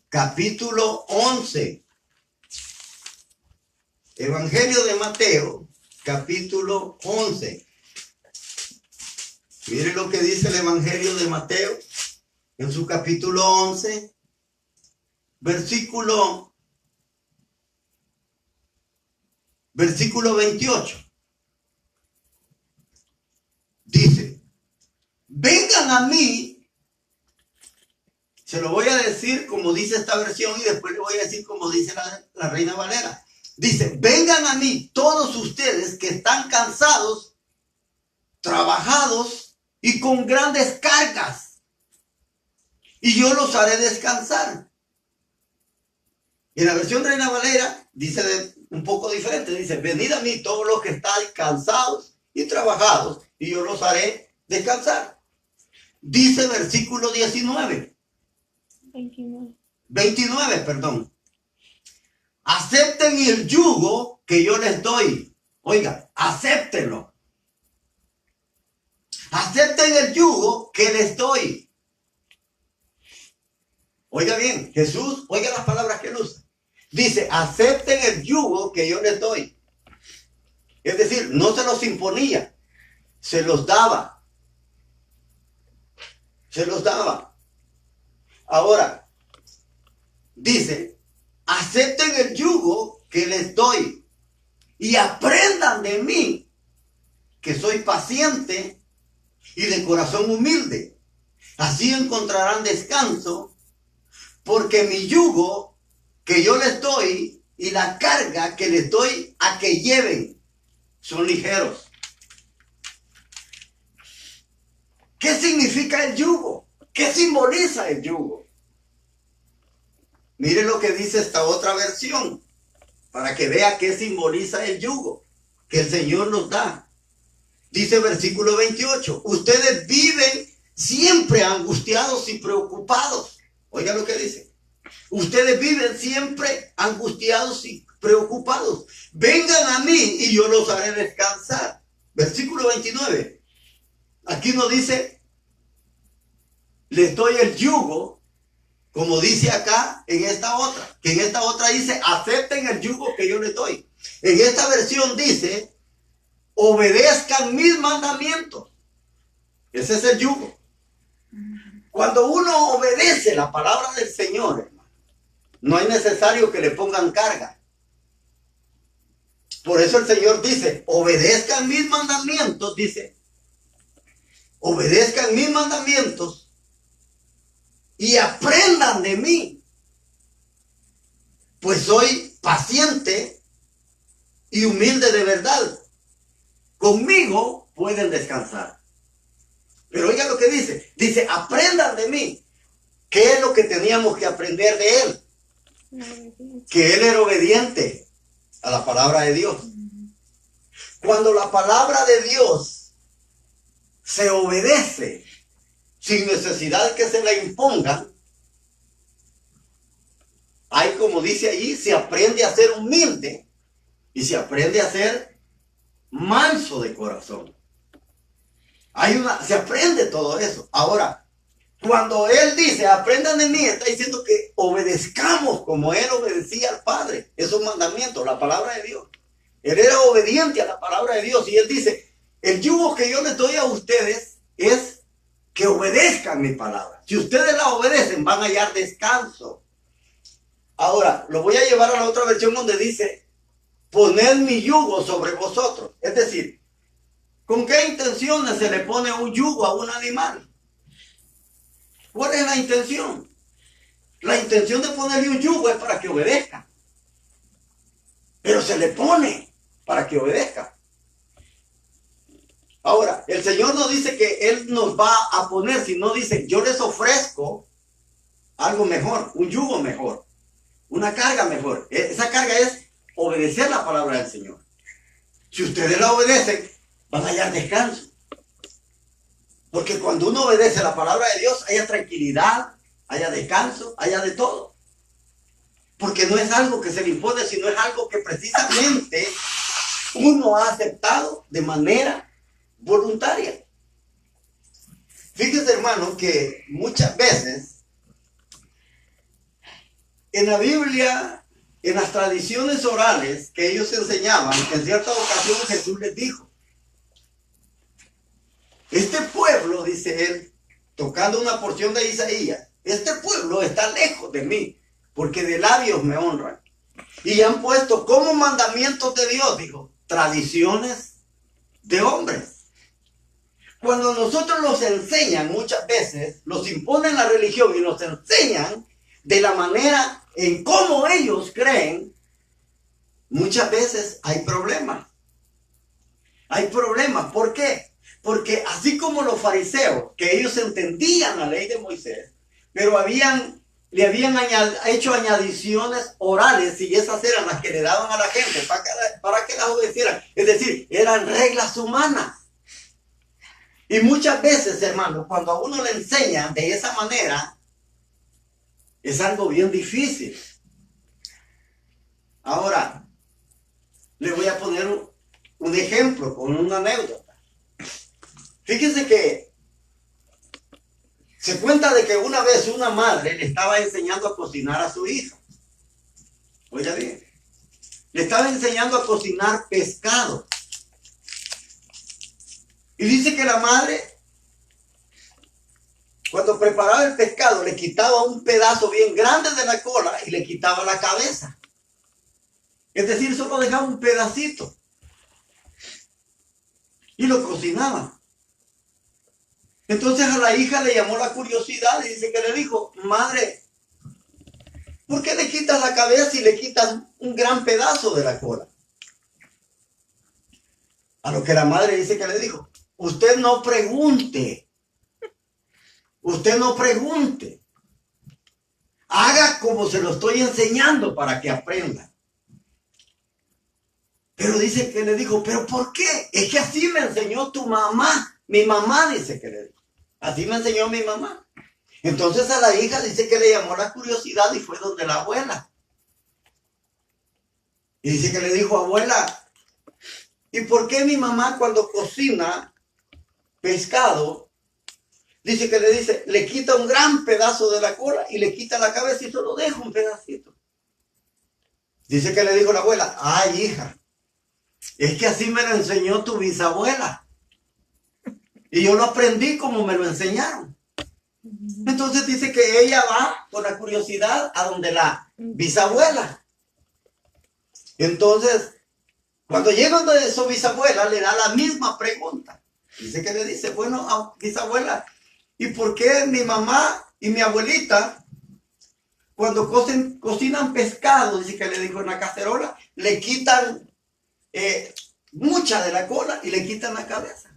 Capítulo 11. Evangelio de Mateo, capítulo 11. Mire lo que dice el Evangelio de Mateo en su capítulo 11, versículo 28. Dice: vengan a mí, se lo voy a decir como dice esta versión y después le voy a decir como dice la Reina Valera. Dice: vengan a mí todos ustedes que están cansados, trabajados y con grandes cargas, y yo los haré descansar. En la versión Reina Valera dice un poco diferente. Dice: venid a mí todos los que estáis cansados y trabajados, y yo los haré descansar. Dice versículo 29, perdón. Acepten el yugo que yo les doy. Oiga, acéptenlo. Acepten el yugo que les doy. Oiga bien, Jesús, oiga las palabras que él usa. Dice: acepten el yugo que yo les doy. Es decir, no se los imponía, se los daba. Se los daba. Ahora, dice: acepten el yugo que les doy y aprendan de mí, que soy paciente y de corazón humilde. Así encontrarán descanso, porque mi yugo que yo les doy y la carga que les doy a que lleven son ligeros. ¿Qué significa el yugo? ¿Qué simboliza el yugo? Mire lo que dice esta otra versión, para que vea qué simboliza el yugo que el Señor nos da. Dice versículo 28, ustedes viven siempre angustiados y preocupados. Oiga lo que dice. Ustedes viven siempre angustiados y preocupados. Vengan a mí y yo los haré descansar. Versículo 29. Aquí nos dice, les doy el yugo, como dice acá en esta otra. Que en esta otra dice, acepten el yugo que yo les doy. En esta versión dice, obedezcan mis mandamientos. Ese es el yugo. Cuando uno obedece la palabra del Señor, hermano, no es necesario que le pongan carga. Por eso el Señor dice, obedezcan mis mandamientos, dice, obedezcan mis mandamientos y aprendan de mí, pues soy paciente y humilde de verdad. Conmigo pueden descansar. Pero oiga lo que dice. Dice, aprendan de mí. ¿Qué es lo que teníamos que aprender de él? Que él era obediente a la palabra de Dios. Cuando la palabra de Dios se obedece sin necesidad que se la impongan, hay, como dice allí, se aprende a ser humilde y se aprende a ser manso de corazón. Se aprende todo eso. Ahora, cuando él dice, aprendan de mí, está diciendo que obedezcamos como él obedecía al Padre. Esos mandamientos, la palabra de Dios. Él era obediente a la palabra de Dios. Y él dice, el yugo que yo les doy a ustedes es que obedezcan mi palabra. Si ustedes la obedecen, van a hallar descanso. Ahora, lo voy a llevar a la otra versión donde dice, poned mi yugo sobre vosotros. Es decir, ¿con qué intenciones se le pone un yugo a un animal? ¿Cuál es la intención? La intención de ponerle un yugo es para que obedezca. Pero se le pone para que obedezca. Ahora, el Señor no dice que Él nos va a poner, sino dice, yo les ofrezco algo mejor, un yugo mejor, una carga mejor. Esa carga es obedecer la palabra del Señor. Si ustedes la obedecen, van a hallar descanso. Porque cuando uno obedece la palabra de Dios, haya tranquilidad, haya descanso, haya de todo. Porque no es algo que se le impone, sino es algo que precisamente uno ha aceptado de manera voluntaria. Fíjese, hermano, que muchas veces en la Biblia, en las tradiciones orales que ellos enseñaban, en cierta ocasión Jesús les dijo, este pueblo, dice él, tocando una porción de Isaías, este pueblo está lejos de mí, porque de labios me honran. Y han puesto como mandamientos de Dios, dijo, tradiciones de hombres. Cuando nosotros los enseñan muchas veces, los imponen la religión y nos enseñan de la manera en cómo ellos creen, muchas veces hay problemas. Hay problemas. ¿Por qué? Porque así como los fariseos, que ellos entendían la ley de Moisés, pero le habían hecho añadiciones orales y esas eran las que le daban a la gente para que las obedecieran. Es decir, eran reglas humanas. Y muchas veces, hermano, cuando a uno le enseñan de esa manera, es algo bien difícil. Ahora, le voy a poner un ejemplo con una anécdota. Fíjese que se cuenta de que una vez una madre le estaba enseñando a cocinar a su hija. Oiga bien, le estaba enseñando a cocinar pescado. Y dice que la madre, cuando preparaba el pescado, le quitaba un pedazo bien grande de la cola y le quitaba la cabeza. Es decir, solo dejaba un pedacito. y lo cocinaba. Entonces a la hija le llamó la curiosidad y dice que le dijo, madre, ¿por qué le quitas la cabeza y le quitas un gran pedazo de la cola? A lo que la madre dice que le dijo, usted no pregunte, haga como se lo estoy enseñando para que aprenda. Pero dice que le dijo, ¿pero por qué? Es que así me enseñó tu mamá. Mi mamá dice que le dijo. Así me enseñó mi mamá. Entonces a la hija dice que le llamó la curiosidad y fue donde la abuela. Y dice que le dijo, abuela, ¿y por qué mi mamá cuando cocina pescado, dice que le quita un gran pedazo de la cola y le quita la cabeza y solo deja un pedacito? Dice que le dijo la abuela, ay hija, es que así me lo enseñó tu bisabuela. Y yo lo aprendí como me lo enseñaron. Entonces dice que ella va con la curiosidad a donde la bisabuela. Entonces, cuando llega donde su bisabuela, le da la misma pregunta. Dice que le dice, bueno, bisabuela, ¿y por qué mi mamá y mi abuelita, cuando cocinan pescado, dice que le dijo en la cacerola, le quitan mucha de la cola y le quitan la cabeza?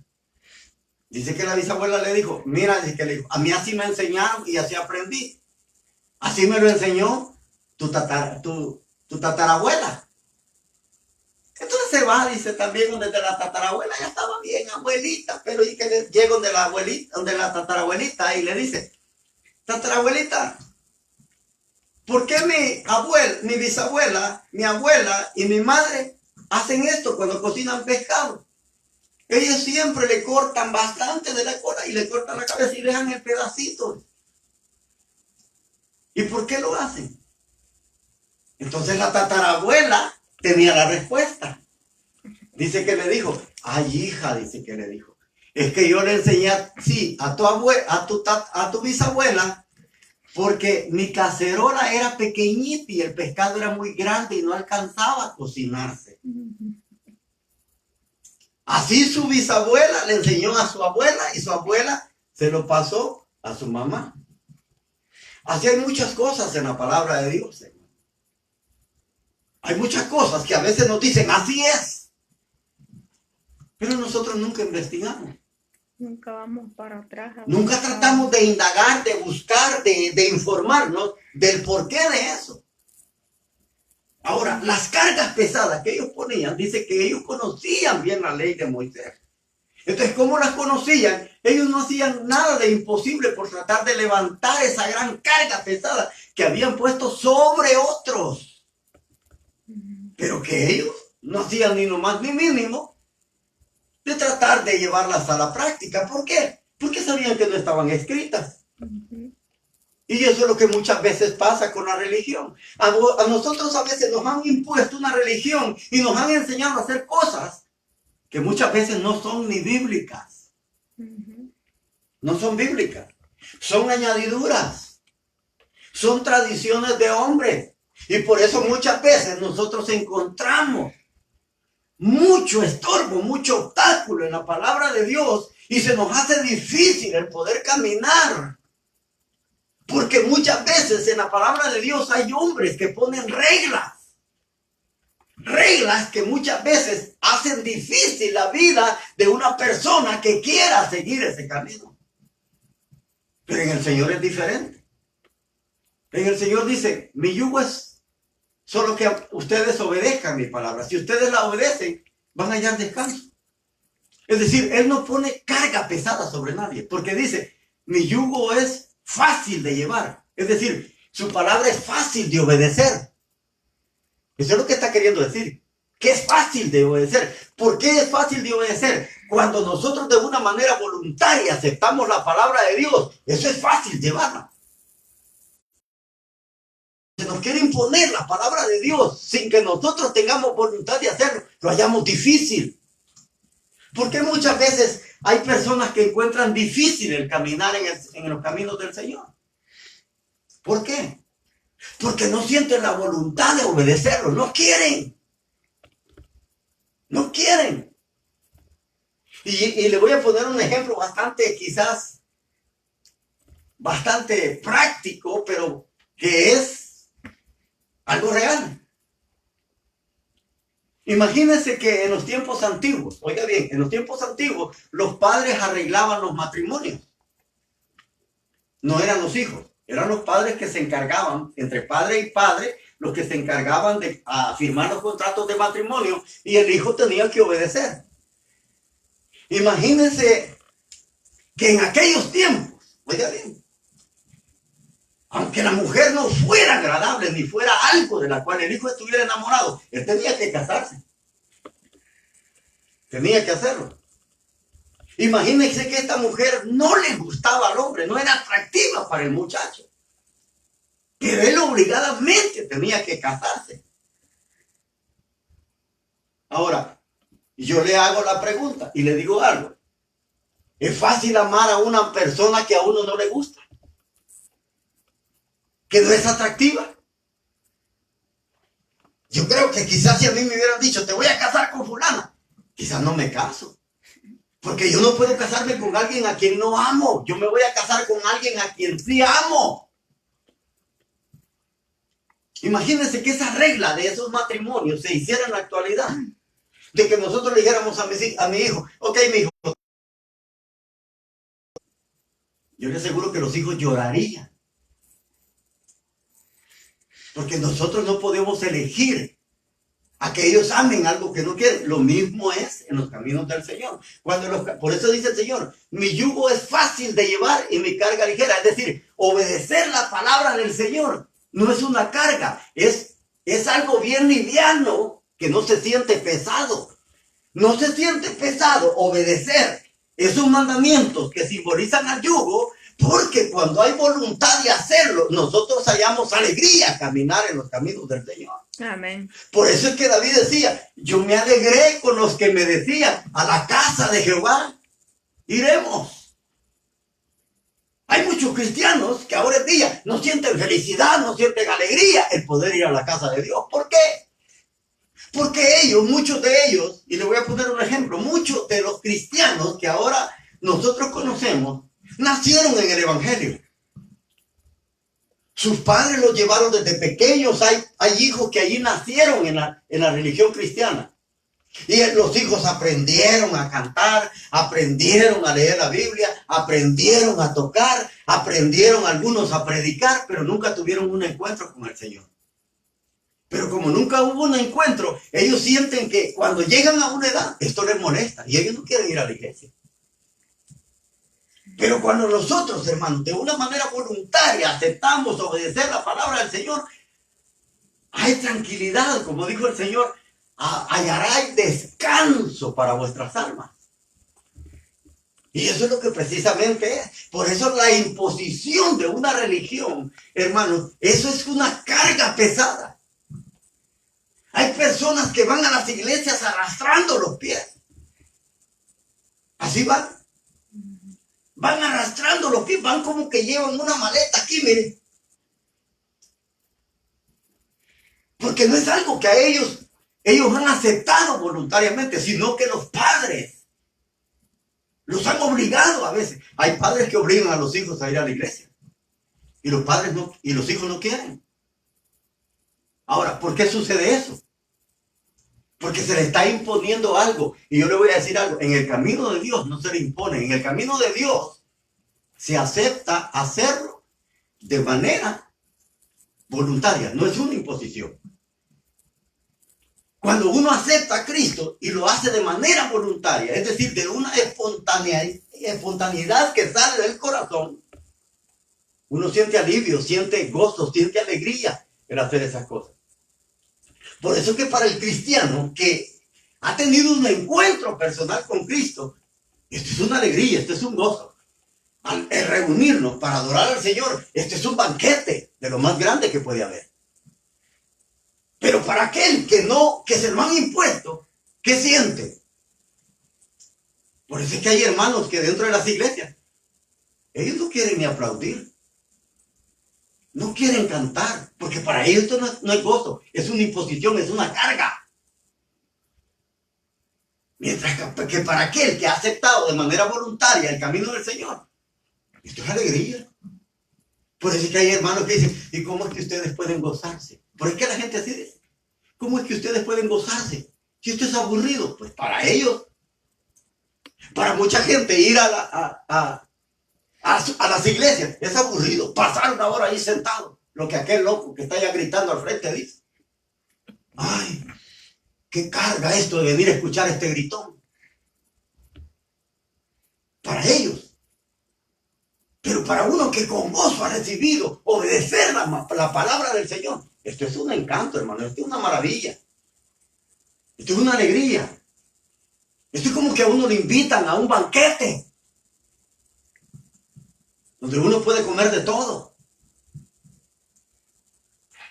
Dice que la bisabuela le dijo, mira, dice que le dijo, a mí así me enseñaron y así aprendí. Así me lo enseñó tu tatarabuela. Entonces se va, dice, también donde la tatarabuela, ya estaba bien, abuelita, pero y que llega donde la abuelita, donde la tatarabuelita y le dice, tatarabuelita, ¿por qué mi bisabuela, mi abuela y mi madre hacen esto cuando cocinan pescado? Ellos siempre le cortan bastante de la cola y le cortan la cabeza y dejan el pedacito. ¿Y por qué lo hacen? Entonces la tatarabuela tenía la respuesta. Dice que le dijo, ay hija, dice que le dijo, es que yo le enseñé a tu bisabuela, porque mi cacerola era pequeñita y el pescado era muy grande y no alcanzaba a cocinarse. Así su bisabuela le enseñó a su abuela y su abuela se lo pasó a su mamá. Así hay muchas cosas en la palabra de Dios, Señor. Hay muchas cosas que a veces nos dicen, así es. Pero nosotros nunca investigamos. Nunca vamos para atrás. Nunca tratamos de indagar, de buscar, de informarnos del porqué de eso. Ahora, las cargas pesadas que ellos ponían, dice que ellos conocían bien la ley de Moisés. Entonces, ¿cómo las conocían? Ellos no hacían nada de imposible por tratar de levantar esa gran carga pesada que habían puesto sobre otros. Pero que ellos no hacían ni lo más ni mínimo de tratar de llevarlas a la práctica. ¿Por qué? Porque sabían que no estaban escritas. Y eso es lo que muchas veces pasa con la religión. A nosotros a veces nos han impuesto una religión y nos han enseñado a hacer cosas que muchas veces no son ni bíblicas. No son bíblicas. Son añadiduras. Son tradiciones de hombres. Y por eso muchas veces nosotros encontramos mucho estorbo, mucho obstáculo en la palabra de Dios y se nos hace difícil el poder caminar. Porque muchas veces en la palabra de Dios hay hombres que ponen reglas. Reglas que muchas veces hacen difícil la vida de una persona que quiera seguir ese camino. Pero en el Señor es diferente. En el Señor dice, mi yugo es solo que ustedes obedezcan mi palabra. Si ustedes la obedecen, van a hallar descanso. Es decir, Él no pone carga pesada sobre nadie. Porque dice, mi yugo es fácil de llevar. Es decir, su palabra es fácil de obedecer. Eso es lo que está queriendo decir. Que es fácil de obedecer. ¿Por qué es fácil de obedecer? Cuando nosotros de una manera voluntaria aceptamos la palabra de Dios, eso es fácil llevarla. Se nos quiere imponer la palabra de Dios sin que nosotros tengamos voluntad de hacerlo. Lo hallamos difícil. Porque muchas veces hay personas que encuentran difícil el caminar en los caminos del Señor. ¿Por qué? Porque no sienten la voluntad de obedecerlo. No quieren. No quieren. Y le voy a poner un ejemplo quizás bastante práctico, pero que es algo real. Imagínense que en los tiempos antiguos, oiga bien, en los tiempos antiguos los padres arreglaban los matrimonios. No eran los hijos, eran los padres que se encargaban, entre padre y padre, los que se encargaban de firmar los contratos de matrimonio y el hijo tenía que obedecer. Imagínense que en aquellos tiempos, oiga bien, aunque la mujer no fuera agradable ni fuera algo de la cual el hijo estuviera enamorado, él tenía que casarse. Tenía que hacerlo. Imagínense que esta mujer no le gustaba al hombre, no era atractiva para el muchacho. Pero él obligadamente tenía que casarse. Ahora, yo le hago la pregunta y le digo algo. ¿Es fácil amar a una persona que a uno no le gusta? ¿Que no es atractiva? Yo creo que quizás si a mí me hubieran dicho, te voy a casar con fulana, quizás no me caso. Porque yo no puedo casarme con alguien a quien no amo. Yo me voy a casar con alguien a quien sí amo. Imagínense que esa regla de esos matrimonios se hiciera en la actualidad. De que nosotros le dijéramos a mi hijo, ok, mi hijo. Yo le aseguro que los hijos llorarían. Porque nosotros no podemos elegir a que ellos amen algo que no quieren. Lo mismo es en los caminos del Señor. Por eso dice el Señor, mi yugo es fácil de llevar y mi carga ligera. Es decir, obedecer la palabra del Señor no es una carga, es algo bien liviano que no se siente pesado. No se siente pesado obedecer esos mandamientos que simbolizan al yugo, porque cuando hay voluntad de hacerlo, nosotros hallamos alegría caminar en los caminos del Señor. Amén. Por eso es que David decía, yo me alegré con los que me decían, a la casa de Jehová iremos. Hay muchos cristianos que ahora en día no sienten felicidad, no sienten alegría el poder ir a la casa de Dios. ¿Por qué? Porque muchos de ellos, y le voy a poner un ejemplo, muchos de los cristianos que ahora nosotros conocemos, nacieron en el Evangelio. Sus padres los llevaron desde pequeños. Hay hijos que allí nacieron en la religión cristiana. Y los hijos aprendieron a cantar, aprendieron a leer la Biblia, aprendieron a tocar, aprendieron algunos a predicar, pero nunca tuvieron un encuentro con el Señor. Pero como nunca hubo un encuentro, ellos sienten que cuando llegan a una edad, esto les molesta y ellos no quieren ir a la iglesia. Pero cuando nosotros, hermanos, de una manera voluntaria aceptamos obedecer la palabra del Señor, hay tranquilidad, como dijo el Señor, hallaréis descanso para vuestras almas. Y eso es lo que precisamente es. Por eso la imposición de una religión, hermanos, eso es una carga pesada. Hay personas que van a las iglesias arrastrando los pies. Así van. Van arrastrando los pies, van como que llevan una maleta aquí, miren. Porque no es algo que a ellos han aceptado voluntariamente, sino que los padres los han obligado a veces. Hay padres que obligan a los hijos a ir a la iglesia. Y los padres no, y los hijos no quieren. Ahora, ¿por qué sucede eso? Porque se le está imponiendo algo. Y yo le voy a decir algo. En el camino de Dios no se le impone. En el camino de Dios se acepta hacerlo de manera voluntaria. No es una imposición. Cuando uno acepta a Cristo y lo hace de manera voluntaria, es decir, de una espontaneidad que sale del corazón, uno siente alivio, siente gozo, siente alegría en hacer esas cosas. Por eso que para el cristiano que ha tenido un encuentro personal con Cristo, esto es una alegría, esto es un gozo. El reunirnos para adorar al Señor, esto es un banquete de lo más grande que puede haber. Pero para aquel que se lo han impuesto, ¿qué siente? Por eso es que hay hermanos que dentro de las iglesias, ellos no quieren ni aplaudir. No quieren cantar, porque para ellos esto no es gozo, es una imposición, es una carga. Mientras que para aquel que ha aceptado de manera voluntaria el camino del Señor, esto es alegría. Por eso es que hay hermanos que dicen, ¿y cómo es que ustedes pueden gozarse? ¿Por qué la gente así dice? ¿Cómo es que ustedes pueden gozarse? Si esto es aburrido, pues para ellos, para mucha gente ir a las iglesias es aburrido. Pasar una hora ahí sentado, lo que aquel loco que está allá gritando al frente dice. Ay, qué carga esto de venir a escuchar este gritón. Para ellos. Pero para uno que con gozo ha recibido obedecer la palabra del Señor, esto es un encanto, hermano, esto es una maravilla. Esto es una alegría. Esto es como que a uno le invitan a un banquete, donde uno puede comer de todo.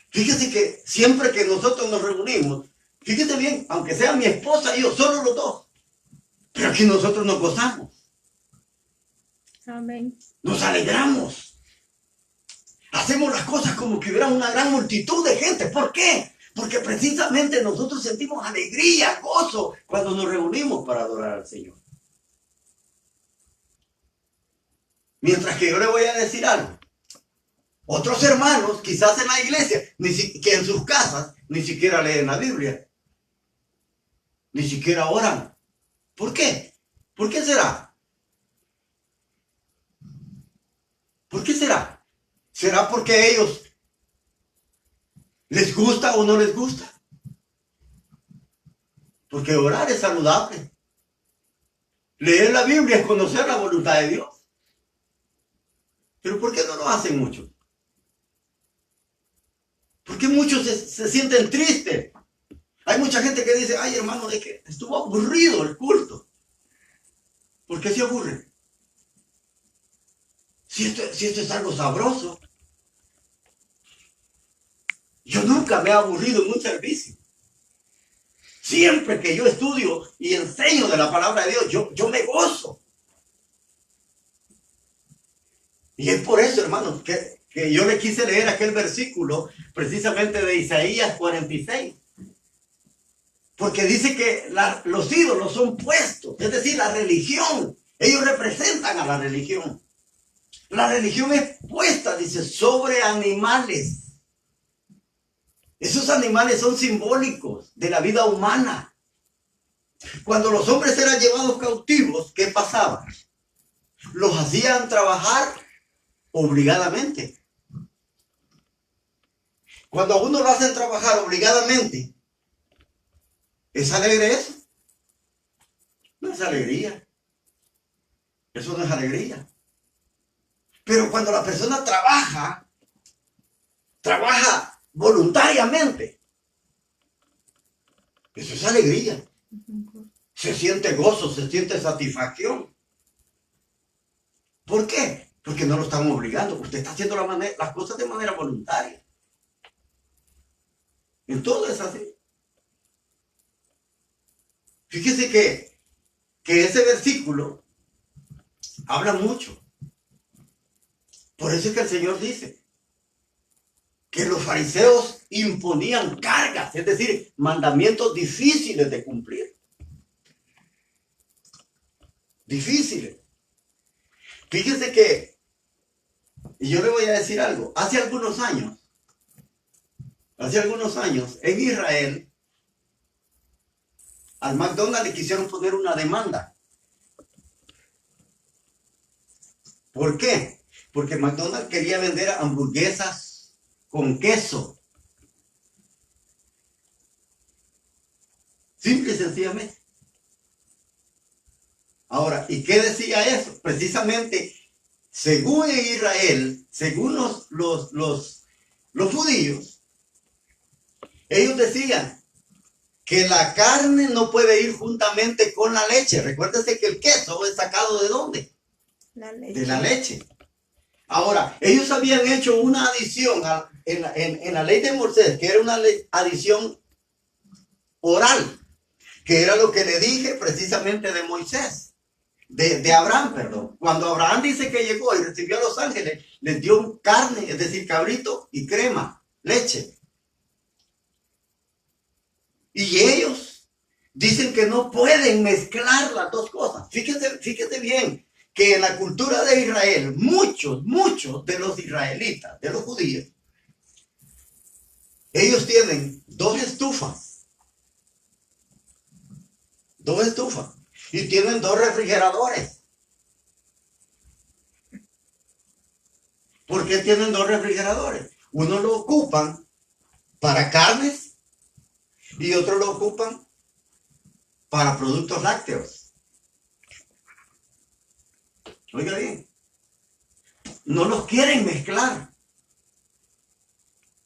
Fíjese que siempre que nosotros nos reunimos, fíjese bien, aunque sea mi esposa y yo, solo los dos, pero aquí nosotros nos gozamos. Amén. Nos alegramos. Hacemos las cosas como que hubiera una gran multitud de gente. ¿Por qué? Porque precisamente nosotros sentimos alegría, gozo, cuando nos reunimos para adorar al Señor. Mientras que yo le voy a decir algo. Otros hermanos, quizás en la iglesia, que en sus casas, ni siquiera leen la Biblia. Ni siquiera oran. ¿Por qué? ¿Por qué será? ¿Por qué será? ¿Será porque a ellos les gusta o no les gusta? Porque orar es saludable. Leer la Biblia es conocer la voluntad de Dios. Pero ¿por qué no lo hacen mucho? ¿Por qué muchos se sienten tristes? Hay mucha gente que dice, ay hermano, es que estuvo aburrido el culto. ¿Por qué se aburre? Si esto es algo sabroso. Yo nunca me he aburrido en un servicio. Siempre que yo estudio y enseño de la palabra de Dios, yo me gozo. Y es por eso, hermanos, que yo le quise leer aquel versículo precisamente de Isaías 46. Porque dice que los ídolos son puestos, es decir, la religión. Ellos representan a la religión. La religión es puesta, dice, sobre animales. Esos animales son simbólicos de la vida humana. Cuando los hombres eran llevados cautivos, ¿qué pasaba? Los hacían trabajar obligadamente. Cuando a uno lo hacen trabajar obligadamente, ¿es alegre eso? No es alegría. Eso no es alegría. Pero cuando la persona trabaja voluntariamente, eso es alegría. Se siente gozo, se siente satisfacción. ¿Por qué? Porque no lo están obligando. Usted está haciendo las cosas de manera voluntaria. En todo es así. Fíjese que ese versículo habla mucho. Por eso es que el Señor dice que los fariseos imponían cargas, es decir, mandamientos difíciles de cumplir. Difíciles. Fíjese que, y yo le voy a decir algo, hace algunos años, en Israel, al McDonald's le quisieron poner una demanda. ¿Por qué? Porque McDonald's quería vender hamburguesas con queso. Simple y sencillamente. Ahora, ¿y qué decía eso? Precisamente, según en Israel, según los judíos, ellos decían que la carne no puede ir juntamente con la leche. Recuérdese que el queso es sacado ¿de dónde? De la leche. Ahora, ellos habían hecho una adición en la ley de Moisés, que era una adición oral, que era lo que le dije precisamente de Moisés, de Abraham, perdón. Cuando Abraham dice que llegó y recibió a los ángeles, les dio carne, es decir, cabrito y crema, leche. Y ellos dicen que no pueden mezclar las dos cosas. Fíjese bien que en la cultura de Israel, muchos de los israelitas, de los judíos, ellos tienen dos estufas, y tienen dos refrigeradores. ¿Por qué tienen dos refrigeradores? Uno lo ocupan para carnes y otro lo ocupan para productos lácteos. Oiga bien, no los quieren mezclar.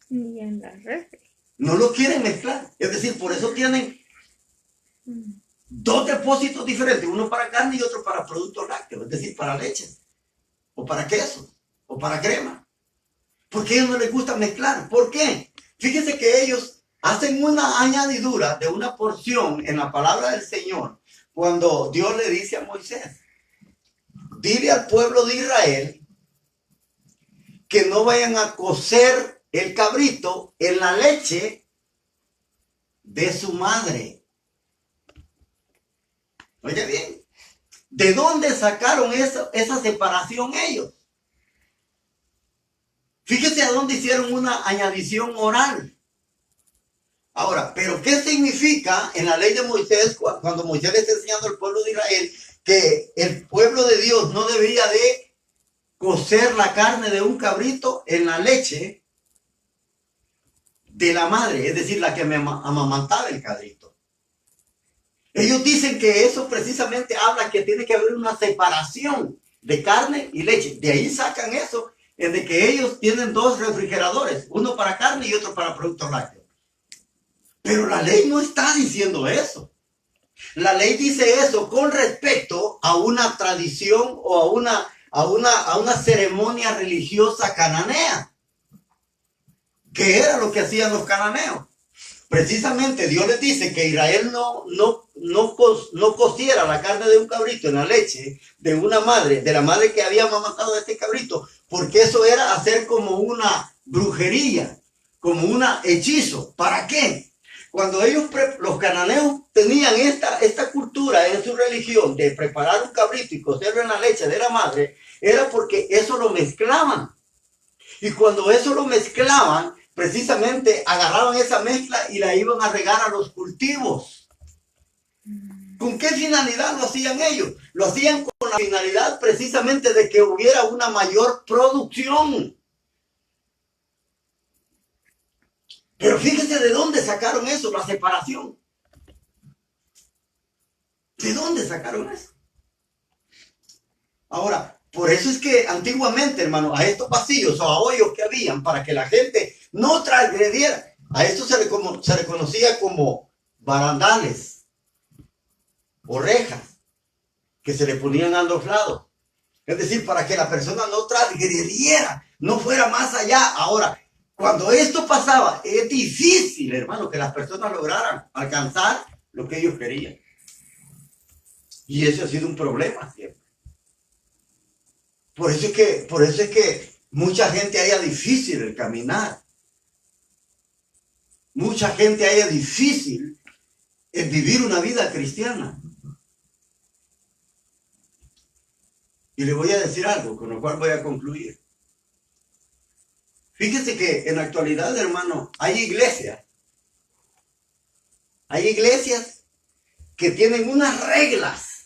Ni en la refri. No los quieren mezclar. Es decir, por eso tienen dos depósitos diferentes, uno para carne y otro para productos lácteos, es decir, para leche, o para queso, o para crema. Porque a ellos no les gusta mezclar. ¿Por qué? Fíjense que ellos hacen una añadidura de una porción en la palabra del Señor cuando Dios le dice a Moisés: dile al pueblo de Israel que no vayan a cocer el cabrito en la leche de su madre. Oye bien, ¿de dónde sacaron esa separación ellos? Fíjese a dónde hicieron una añadición oral. Ahora, ¿pero qué significa en la ley de Moisés, cuando Moisés le está enseñando al pueblo de Israel que el pueblo de Dios no debía de cocer la carne de un cabrito en la leche de la madre, es decir, la que me amamantaba el cabrito? Ellos dicen que eso precisamente habla que tiene que haber una separación de carne y leche. De ahí sacan eso, es de que ellos tienen dos refrigeradores, uno para carne y otro para productos lácteos. Pero la ley no está diciendo eso. La ley dice eso con respecto a una tradición o a una ceremonia religiosa cananea, que era lo que hacían los cananeos. Precisamente Dios les dice que Israel no cociera la carne de un cabrito en la leche de una madre, de la madre que había amamantado a este cabrito, porque eso era hacer como una brujería, como un hechizo. ¿Para qué? Cuando los cananeos tenían esta cultura en su religión de preparar un cabrito y cocerlo en la leche de la madre, era porque eso lo mezclaban. Y cuando eso lo mezclaban, precisamente agarraban esa mezcla y la iban a regar a los cultivos. ¿Con qué finalidad lo hacían ellos? Lo hacían con la finalidad precisamente de que hubiera una mayor producción. Pero fíjese de dónde sacaron eso, la separación. ¿De dónde sacaron eso? Ahora, por eso es que antiguamente, hermano, a estos pasillos o a hoyos que habían para que la gente no transgrediera, a esto se le conocía como barandales o rejas que se le ponían a los lados. Es decir, para que la persona no transgrediera, no fuera más allá. Ahora, cuando esto pasaba, es difícil, hermano, que las personas lograran alcanzar lo que ellos querían. Y ese ha sido un problema siempre. Por eso es que mucha gente haya difícil el caminar. Mucha gente haya difícil el vivir una vida cristiana. Y le voy a decir algo, con lo cual voy a concluir. Fíjese que en la actualidad, hermano, hay iglesias que tienen unas reglas.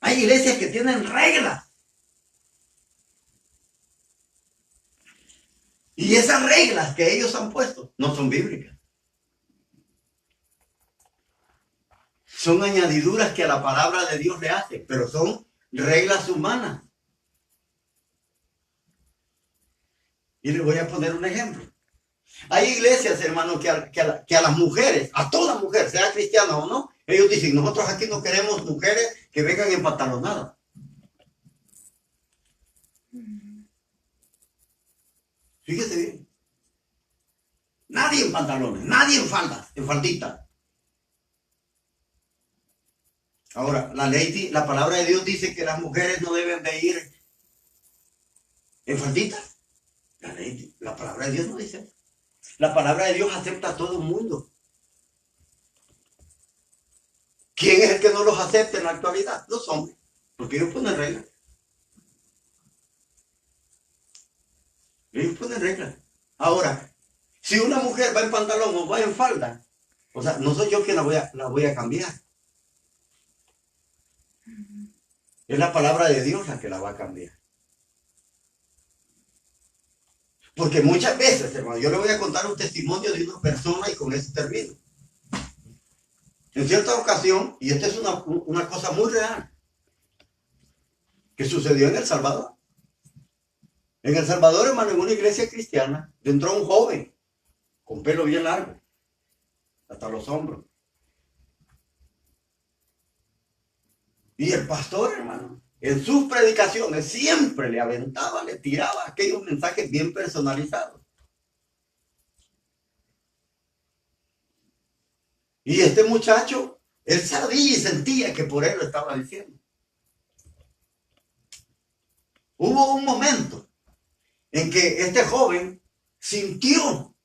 Hay iglesias que tienen reglas. Y esas reglas que ellos han puesto no son bíblicas. Son añadiduras que a la palabra de Dios le hacen, pero son reglas humanas. Y les voy a poner un ejemplo. Hay iglesias, hermano, que a las mujeres, a toda mujer, sea cristiana o no, ellos dicen: nosotros aquí no queremos mujeres que vengan empantalonadas. Fíjese bien. Nadie en pantalones, nadie en faldas, en faldita. Ahora, la palabra de Dios dice que las mujeres no deben de ir en faldita. La palabra de Dios no dice. La palabra de Dios acepta a todo el mundo. no los acepta en la actualidad? Los hombres, porque ellos ponen reglas. Ellos ponen reglas. Ahora, si una mujer va en pantalón o va en falda, o sea, no soy yo quien la voy a cambiar. Es la palabra de Dios la que la va a cambiar. Porque muchas veces, hermano, yo le voy a contar un testimonio de una persona y con eso termino. En cierta ocasión, y esta es una cosa muy real, que sucedió en El Salvador. En El Salvador, hermano, en una iglesia cristiana, entró un joven con pelo bien largo, hasta los hombros. Y el pastor, hermano, en sus predicaciones siempre le aventaba, le tiraba aquellos mensajes bien personalizados. Y este muchacho, él sabía y sentía que por él lo estaba diciendo. Hubo un momento en que este joven sintió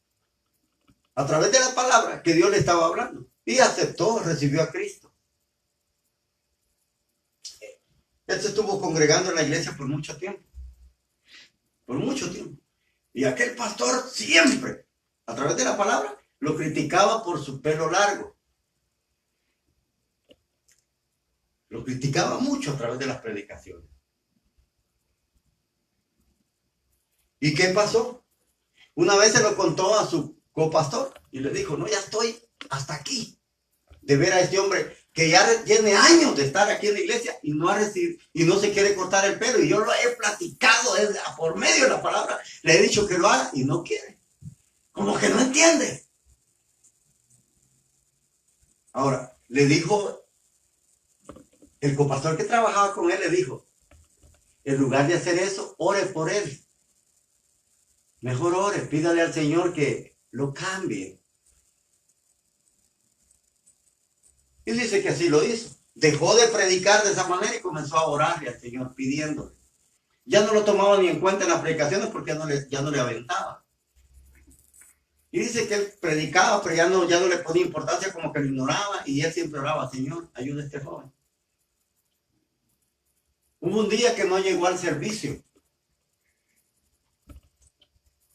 a través de la palabra que Dios le estaba hablando y aceptó, recibió a Cristo. Él se estuvo congregando en la iglesia por mucho tiempo. Por mucho tiempo. Y aquel pastor siempre, a través de la palabra, lo criticaba por su pelo largo. Lo criticaba mucho a través de las predicaciones. ¿Y qué pasó? Una vez se lo contó a su copastor y le dijo, no, ya estoy hasta aquí de ver a este hombre que ya tiene años de estar aquí en la iglesia y no ha recibido, y no se quiere cortar el pelo. Y yo lo he platicado por medio de la palabra, le he dicho que lo haga y no quiere. Como que no entiende. Ahora, le dijo, el copastor que trabajaba con él le dijo, en lugar de hacer eso, ore por él. Mejor ore, pídale al Señor que lo cambie. Y dice que así lo hizo. Dejó de predicar de esa manera y comenzó a orarle al Señor pidiéndole. Ya no lo tomaba ni en cuenta en las predicaciones porque ya no le aventaba. Y dice que él predicaba, pero ya no le ponía importancia, como que lo ignoraba, y él siempre oraba, Señor, ayuda a este joven. Hubo un día que no llegó al servicio.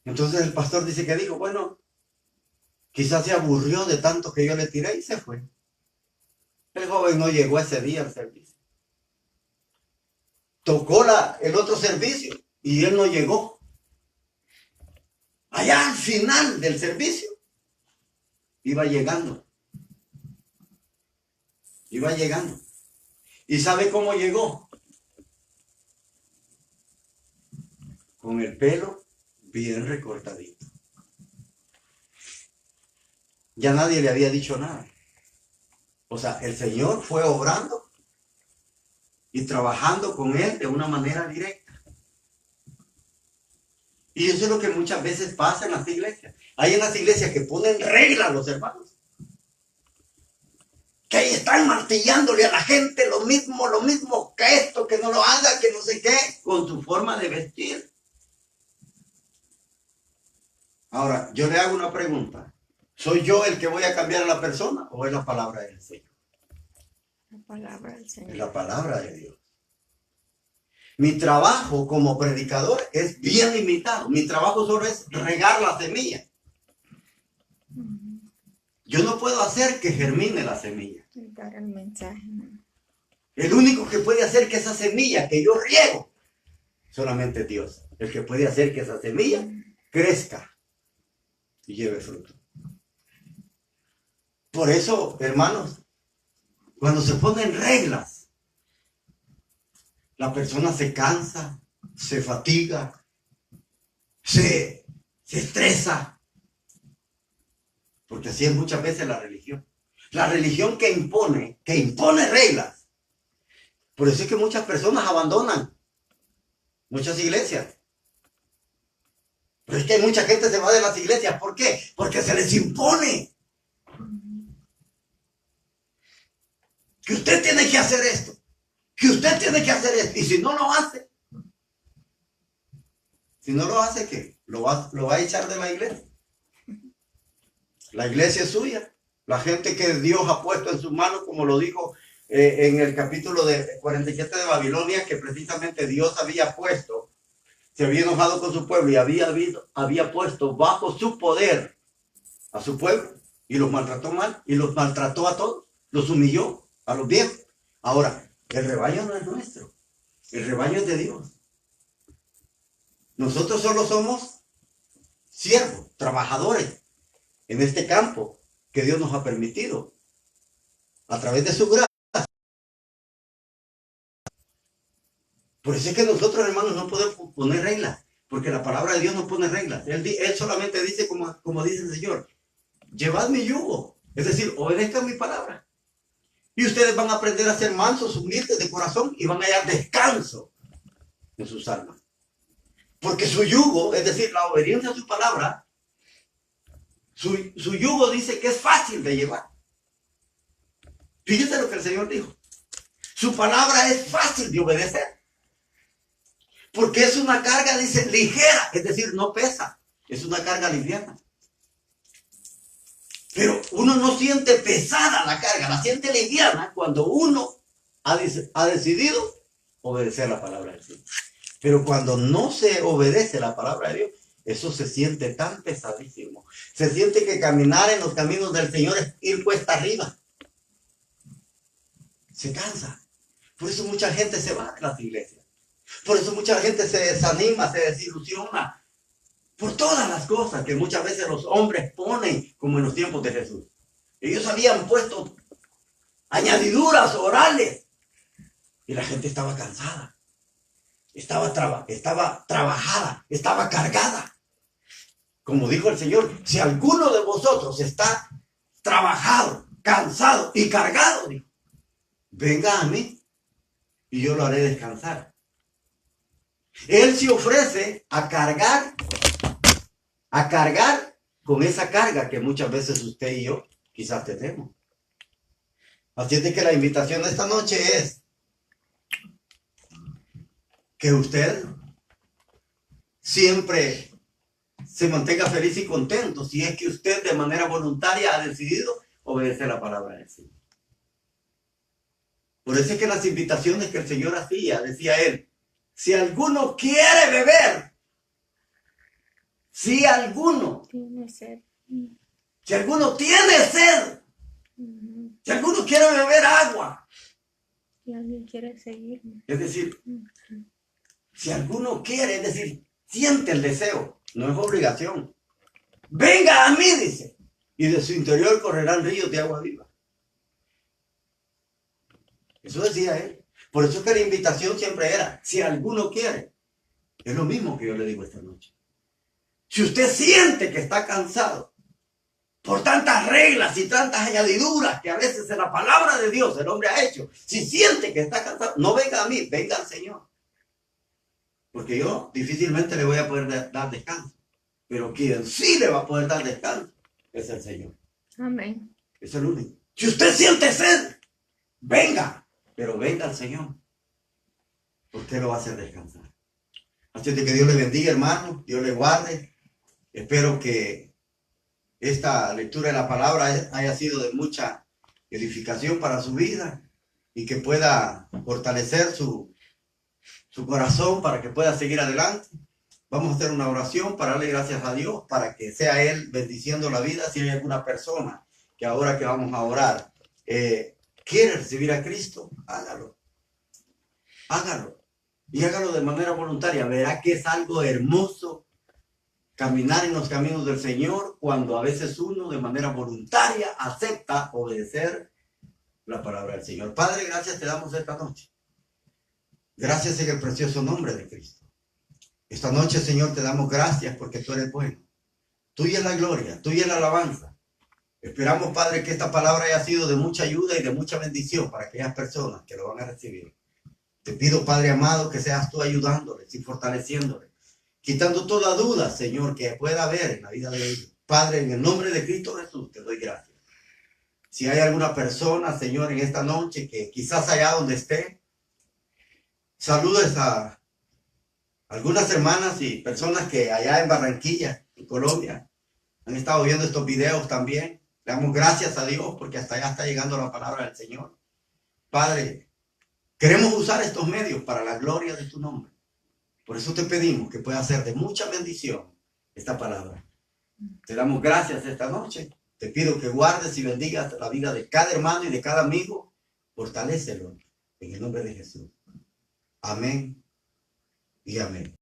Entonces el pastor dice que dijo, bueno, quizás se aburrió de tanto que yo le tiré y se fue. El joven no llegó ese día al servicio. Tocó el otro servicio y él no llegó. Allá al final del servicio iba llegando. Iba llegando. ¿Y sabe cómo llegó? Con el pelo bien recortadito. Ya nadie le había dicho nada. O sea, el Señor fue obrando y trabajando con él de una manera directa. Y eso es lo que muchas veces pasa en las iglesias. Hay en las iglesias que ponen reglas los hermanos. Que ahí están martillándole a la gente lo mismo que esto, que no lo haga, que no sé qué, con su forma de vestir. Ahora, yo le hago una pregunta. ¿Soy yo el que voy a cambiar a la persona o es la palabra del Señor? La palabra del Señor. Es la palabra de Dios. Mi trabajo como predicador es bien limitado. Mi trabajo solo es regar la semilla. Yo no puedo hacer que germine la semilla. Y dar el mensaje. El único que puede hacer que esa semilla que yo riego, solamente Dios. El que puede hacer que esa semilla crezca y lleve fruto. Por eso, hermanos, cuando se ponen reglas, la persona se cansa, se fatiga, se estresa. Porque así es muchas veces la religión. La religión que impone reglas. Por eso es que muchas personas abandonan muchas iglesias. Pero es que hay mucha gente que se va de las iglesias. ¿Por qué? Porque se les impone. Que usted tiene que hacer esto. Que usted tiene que hacer esto. Y si no lo hace. Si no lo hace, ¿qué? Lo va a echar de la iglesia. La iglesia es suya. La gente que Dios ha puesto en sus manos, como lo dijo en el capítulo de 47 de Babilonia, que precisamente Dios había puesto, se había enojado con su pueblo y había puesto bajo su poder a su pueblo y los maltrató mal y los maltrató a todos, los humilló a los viejos. Ahora, el rebaño no es nuestro, el rebaño es de Dios. Nosotros solo somos siervos, trabajadores en este campo que Dios nos ha permitido a través de su gracia. Por eso es que nosotros, hermanos, no podemos poner reglas, porque la palabra de Dios no pone reglas. Él solamente dice, como dice el Señor, llevad mi yugo, es decir, obedezcan mi palabra. Y ustedes van a aprender a ser mansos, humildes de corazón y van a hallar descanso en sus almas. Porque su yugo, es decir, la obediencia a su palabra, su yugo dice que es fácil de llevar. Fíjense lo que el Señor dijo. Su palabra es fácil de obedecer. Porque es una carga, dice, ligera, es decir, no pesa. Es una carga liviana. Pero uno no siente pesada la carga, la siente liviana cuando uno ha decidido obedecer la palabra de Dios. Pero cuando no se obedece la palabra de Dios, eso se siente tan pesadísimo. Se siente que caminar en los caminos del Señor es ir cuesta arriba. Se cansa. Por eso mucha gente se va de las iglesias. Por eso mucha gente se desanima, se desilusiona. Por todas las cosas que muchas veces los hombres ponen como en los tiempos de Jesús. Ellos habían puesto añadiduras orales. Y la gente estaba cansada. Estaba trabajada, estaba cargada. Como dijo el Señor, si alguno de vosotros está trabajado, cansado y cargado, dijo, venga a mí y yo lo haré descansar. Él se ofrece a cargar con esa carga que muchas veces usted y yo quizás tenemos. Así es de que la invitación de esta noche es que usted siempre se mantenga feliz y contento si es que usted de manera voluntaria ha decidido obedecer la palabra del Señor. Por eso es que las invitaciones que el Señor hacía, decía él, si alguno quiere beber, si alguno Tiene sed. tiene sed, si alguno quiere beber agua, Si alguien quiere seguirme. es decir, si alguno quiere, es decir, siente el deseo, no es obligación. Venga a mí, dice, y de su interior correrán ríos de agua viva. Eso decía él. Por eso es que la invitación siempre era, si alguno quiere. Es lo mismo que yo le digo esta noche. Si usted siente que está cansado por tantas reglas y tantas añadiduras que a veces en la palabra de Dios el hombre ha hecho, si siente que está cansado, no venga a mí, venga al Señor. Porque yo difícilmente le voy a poder dar descanso. Pero quien sí le va a poder dar descanso es el Señor. Amén. Es el único. Si usted siente sed, venga. Pero venga al Señor. Usted lo va a hacer descansar. Así de que Dios le bendiga, hermano. Dios le guarde. Espero que esta lectura de la palabra haya sido de mucha edificación para su vida y que pueda fortalecer su corazón para que pueda seguir adelante. Vamos a hacer una oración para darle gracias a Dios, para que sea Él bendiciendo la vida. Si hay alguna persona que ahora que vamos a orar quiere recibir a Cristo, hágalo. Hágalo. Y hágalo de manera voluntaria. Verá que es algo hermoso caminar en los caminos del Señor cuando a veces uno de manera voluntaria acepta obedecer la palabra del Señor. Padre, gracias te damos esta noche. Gracias en el precioso nombre de Cristo. Esta noche, Señor, te damos gracias porque tú eres bueno. Tuya es la gloria, tuya es la alabanza. Esperamos, Padre, que esta palabra haya sido de mucha ayuda y de mucha bendición para aquellas personas que lo van a recibir. Te pido, Padre amado, que seas tú ayudándoles y fortaleciéndoles, quitando toda duda, Señor, que pueda haber en la vida de ellos. Padre, en el nombre de Cristo Jesús, te doy gracias. Si hay alguna persona, Señor, en esta noche que quizás allá donde esté, saludes a algunas hermanas y personas que allá en Barranquilla, en Colombia, han estado viendo estos videos también. Le damos gracias a Dios porque hasta allá está llegando la palabra del Señor. Padre, queremos usar estos medios para la gloria de tu nombre. Por eso te pedimos que pueda hacer de mucha bendición esta palabra. Te damos gracias esta noche. Te pido que guardes y bendigas la vida de cada hermano y de cada amigo. Fortalécelo en el nombre de Jesús. Amén y amén.